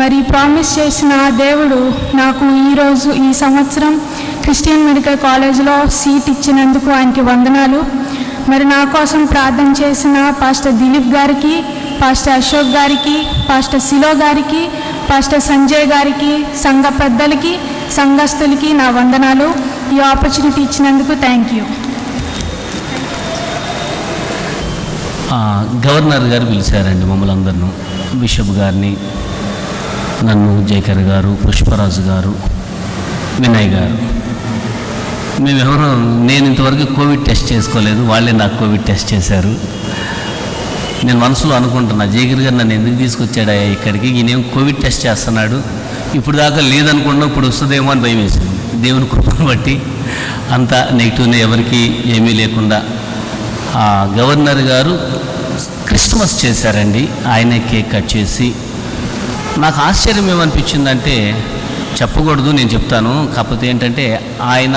మరి ప్రామిస్ చేసిన దేవుడు నాకు ఈ సంవత్సరం క్రిస్టియన్ మెడికల్ కాలేజీలో సీట్ ఇచ్చినందుకు ఆయనకి వందనాలు. మరి నా కోసం ప్రార్థన చేసిన పాస్టర్ దిలీప్ గారికి, పాస్టర్ అశోక్ గారికి, పాస్టర్ సిలో గారికి, పాస్టర్ సంజయ్ గారికి, సంఘ పెద్దలకి, సంఘస్థులకి నా వందనాలు. ఈ ఆపర్చునిటీ ఇచ్చినందుకు థ్యాంక్ యూ. గవర్నర్ గారు పిలిచారండి మమ్మల్ని అందరినీ, బిషప్ గారిని, నన్ను, జయకర్ గారు, పుష్పరాజు గారు, వినయ్ గారు. మేమెవరో, నేను ఇంతవరకు కోవిడ్ టెస్ట్ చేసుకోలేదు, వాళ్ళే నాకు కోవిడ్ టెస్ట్ చేశారు. నేను మనసులో అనుకుంటున్నా, జయకర్ గారు నన్ను ఎందుకు తీసుకొచ్చాడా ఇక్కడికి, ఈయనేం కోవిడ్ టెస్ట్ చేస్తున్నాడు, ఇప్పుడు దాకా లేదనుకున్నా ఇప్పుడు వస్తుందేమో అని భయం వేసింది. దేవుని కృపను బట్టి అంత నెగిటివ్నే, ఎవరికి ఏమీ లేకుండా. గవర్నర్ గారు క్రిస్మస్ చేశారండి, ఆయనే కేక్ కట్ చేసి. నాకు ఆశ్చర్యం ఏమనిపించిందంటే, చెప్పకూడదు, నేను చెప్తాను, కాకపోతే ఏంటంటే ఆయన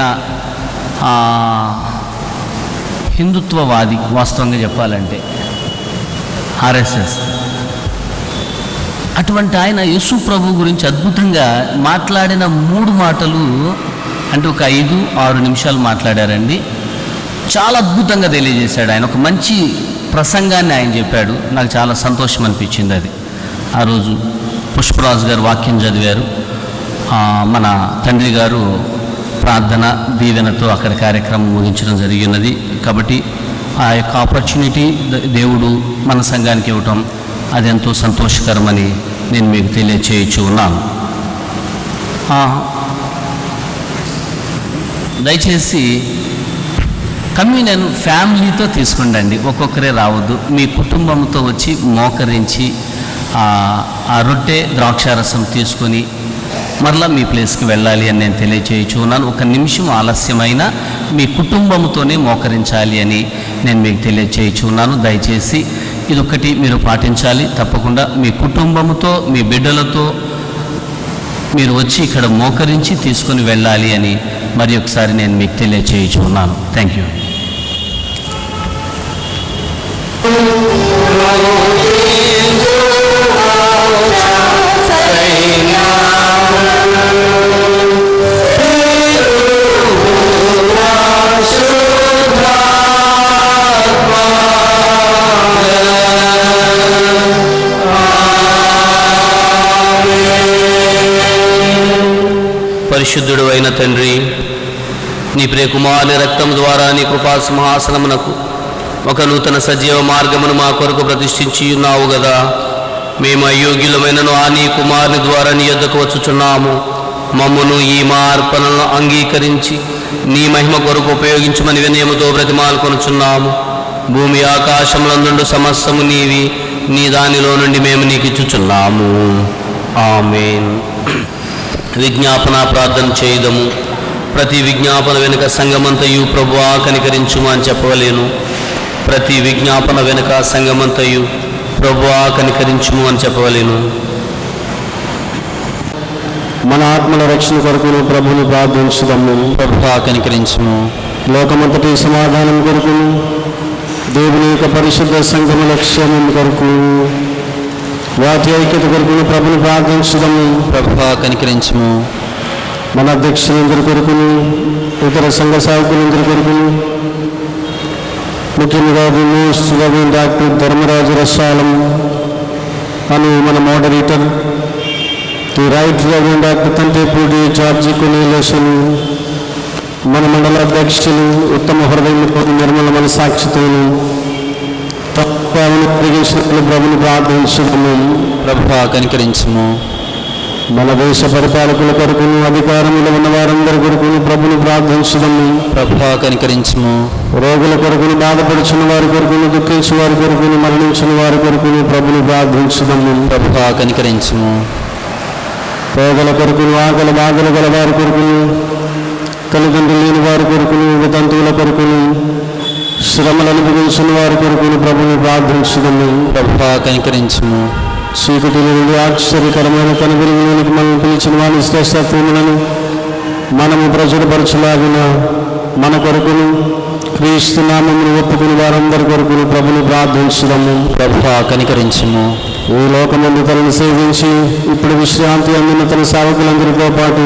హిందుత్వవాది, వాస్తవంగా చెప్పాలంటే RSS. అటువంటి ఆయన యేసు ప్రభు గురించి అద్భుతంగా మాట్లాడిన 3 మాటలు, అంటే ఒక 5-6 నిమిషాలు మాట్లాడారండి. చాలా అద్భుతంగా తెలియజేశాడు ఆయన. ఒక మంచి ప్రసంగాన్ని ఆయన చెప్పాడు, నాకు చాలా సంతోషం అనిపించింది అది. ఆ రోజు పుష్పరాజు గారు వాక్యం చదివారు, మన తండ్రి గారు ప్రార్థన దీవెనతో అక్కడ కార్యక్రమం ముగించడం జరిగినది. కాబట్టి ఆ యొక్క ఆపర్చునిటీ దేవుడు మన సంఘానికి ఇవ్వటం అది ఎంతో సంతోషకరమని నేను మీకు తెలియచేయచ్చు ఉన్నాను. దయచేసి కమ్యూనియన్ ఫ్యామిలీతో తీసుకుండండి, ఒక్కొక్కరే రావద్దు. మీ కుటుంబంతో వచ్చి మోకరించి ఆ రొట్టె ద్రాక్షారసం తీసుకొని మరలా మీ ప్లేస్కి వెళ్ళాలి అని నేను తెలియచేయచ్చు ఉన్నాను. 1 నిమిషం ఆలస్యమైన మీ కుటుంబంతోనే మోకరించాలి అని నేను మీకు తెలియచేయచ్చు ఉన్నాను. దయచేసి ఇదొక్కటి మీరు పాటించాలి తప్పకుండా. మీ కుటుంబంతో, మీ బిడ్డలతో మీరు వచ్చి ఇక్కడ మోకరించి తీసుకొని వెళ్ళాలి అని మరి ఒకసారి నేను మీకు తెలియచేయచ్చు ఉన్నాను. Thank you. పరిశుద్ధుడు అయిన తండ్రి, నీ ప్రియకుమారుని రక్తం ద్వారా నీ కృపా సింహాసనమునకు ఒక నూతన సజీవ మార్గమును మా కొరకు ప్రతిష్ఠించి ఉన్నావు కదా. మేము అయోగ్యులమైనను ఆ నీ కుమారుని ద్వారా నీ యొద్దకు వచ్చుచున్నాము. మమ్మును ఈ మా అర్పణలను అంగీకరించి నీ మహిమ కొరకు ఉపయోగించమని వినయముతో బ్రతిమాలుకొనుచున్నాము. భూమి ఆకాశములందుండు సమస్తము నీవి, నీ దానిలో నుండి మేము నీకు ఇచ్చుచున్నాము. ఆమేన్. విజ్ఞాపన ప్రార్థన చేయదము. ప్రతి విజ్ఞాపన వెనుక సంగమంతయు ప్రభువా కనికరించుము అని చెప్పవలేను. ప్రతి విజ్ఞాపన వెనుక సంగమంతయు ప్రభువా కనికరించుము అని చెప్పవలేను. మన ఆత్మల రక్షణ కొరకును ప్రభువుని ప్రార్థించుదాము. ప్రభువా కనికరించుము. లోకమంతటి సమాధానం కొరకును, దేవుని యొక్క పరిశుద్ధ సంఘము లక్ష్యం కొరకు, వాటి ఐక్యత కొరకును ప్రభుని ప్రార్థించుదాము. ప్రభువా కనికరించుము. మన అధ్యక్షులందరి కొరకును, ఇతర సంఘ సాయకులందరి కొరకును, ముఖ్యంగా most Reverend Doctor Dharmaraju Rasalam అని మన moderator, the Right Reverend Doctor Tantepudi George కొనేలేషన్, మన మండల అధ్యక్షులు ఉత్తమ హృదయంతో నిర్మల మనసాక్షితోను తప్పని ప్రభుని ప్రార్థించుదాము. ప్రభువా కనికరించుము. మన దేశ పరిపాలకుల కొరకును, అధికారంలో ఉన్న వారందరి కొరకును ప్రభుని ప్రార్థించుదాము. ప్రభువా కనికరించుము. రోగుల కొరకును, బాధపడుచున్న వారి కొరకును, దుఃఖించిన వారి కొరకును, మరణించిన వారి కొరకును ప్రభుని ప్రార్థించుదాము. ప్రభువా కనికరించుము. పేదల కొరకును, ఆకలి బాధలు గల వారి కొరకును, తల్లిదండ్రులు లేని వారి కొరకును, వితంతువుల కొరకును, శ్రమలు అనుభవించిన వారి కొరకును ప్రభుని ప్రార్థించుదాము. ప్రభువా కనికరించుము. చీకటి నుండి ఆశ్చర్యకరమైన తన వెలుగులోనికి మనం పిలిచిన వాని శ్రేష్టత్వములను మనము ప్రచురపరచలాగిన మన కొరకును, క్రీస్తు నామమును ఒప్పుకుని వారందరి కొరకును ప్రభుని ప్రార్థించుదాము. ప్రభువా కనికరించుము. ఈ లోకమందు తనను సేవించి ఇప్పుడు విశ్రాంతి అందిన తన సేవకులందరితో పాటు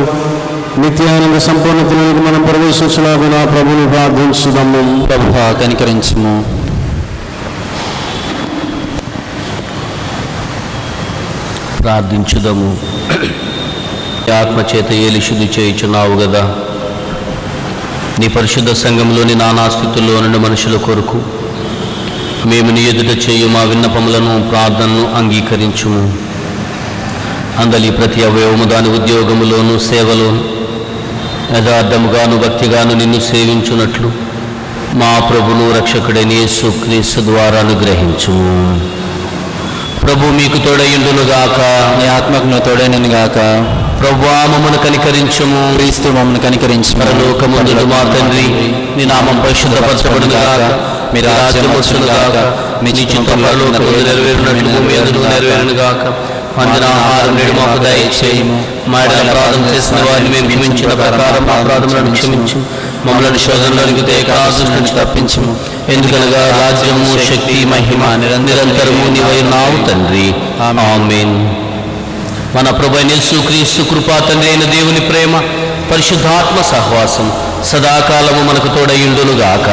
నిత్యానంద సంపూర్ణతలోనికి మనం ప్రవేశించలాగున ప్రభుని ప్రార్థించుదాము. ప్రభువా కనికరించుము. ప్రార్థించుదము. ఆత్మచేత ఏలి శుద్ధి చేయుచున్నావు కదా, నీ పరిశుద్ధ సంఘంలోని నానా స్థితుల్లో నుండి మనుషుల కొరకు మేము నీ ఎదుట చేయు మా విన్నపములను, ప్రార్థనను అంగీకరించుము. అందలి ప్రతి అవయవము దాని ఉద్యోగములోను, సేవలోను యథార్థముగాను, భక్తిగాను నిన్ను సేవించున్నట్లు మా ప్రభును రక్షకుడైన యేసుక్రీస్తు ద్వారా అనుగ్రహించుము. ప్రభు మీకు తోడయుండునుగాక. నీ ఆత్మకు తోడైనగాక. ప్రభువా మమ్మను కనికరించుము. క్రీస్తు మమ్మల్ని కనికరించు. పరలోకమందు మా తండ్రి, నీ నామం పరిశుద్ధపరచబడునుగాక. మీ రాజ్యం వచ్చునుగాక. మీ చిత్తం పరలోకమందు నెరవేరునట్లు భూమి యందు నెరవేరునుగాక. అందిన ఆహారం నేడు మాకు దయచేయుము. మా ఎడల అపరాధం చేసిన వారిని మేము క్షమించిన ప్రకారం మా అపరాధములను క్షమించు. మమ్మల్ని శోధనలోనికి తేకాదు నుంచి తప్పించుము. ఎందుకనగా రాజ్యము, శక్తి, మహిమ నిరంతరము నీవైనావు తండ్రి. ఆమేన్. మన ప్రభువైన యేసుక్రీస్తు కృపా తండ్రి అయిన దేవుని ప్రేమ, పరిశుద్ధాత్మ సహవాసం సదాకాలము మనకు తోడయుండునుగాక.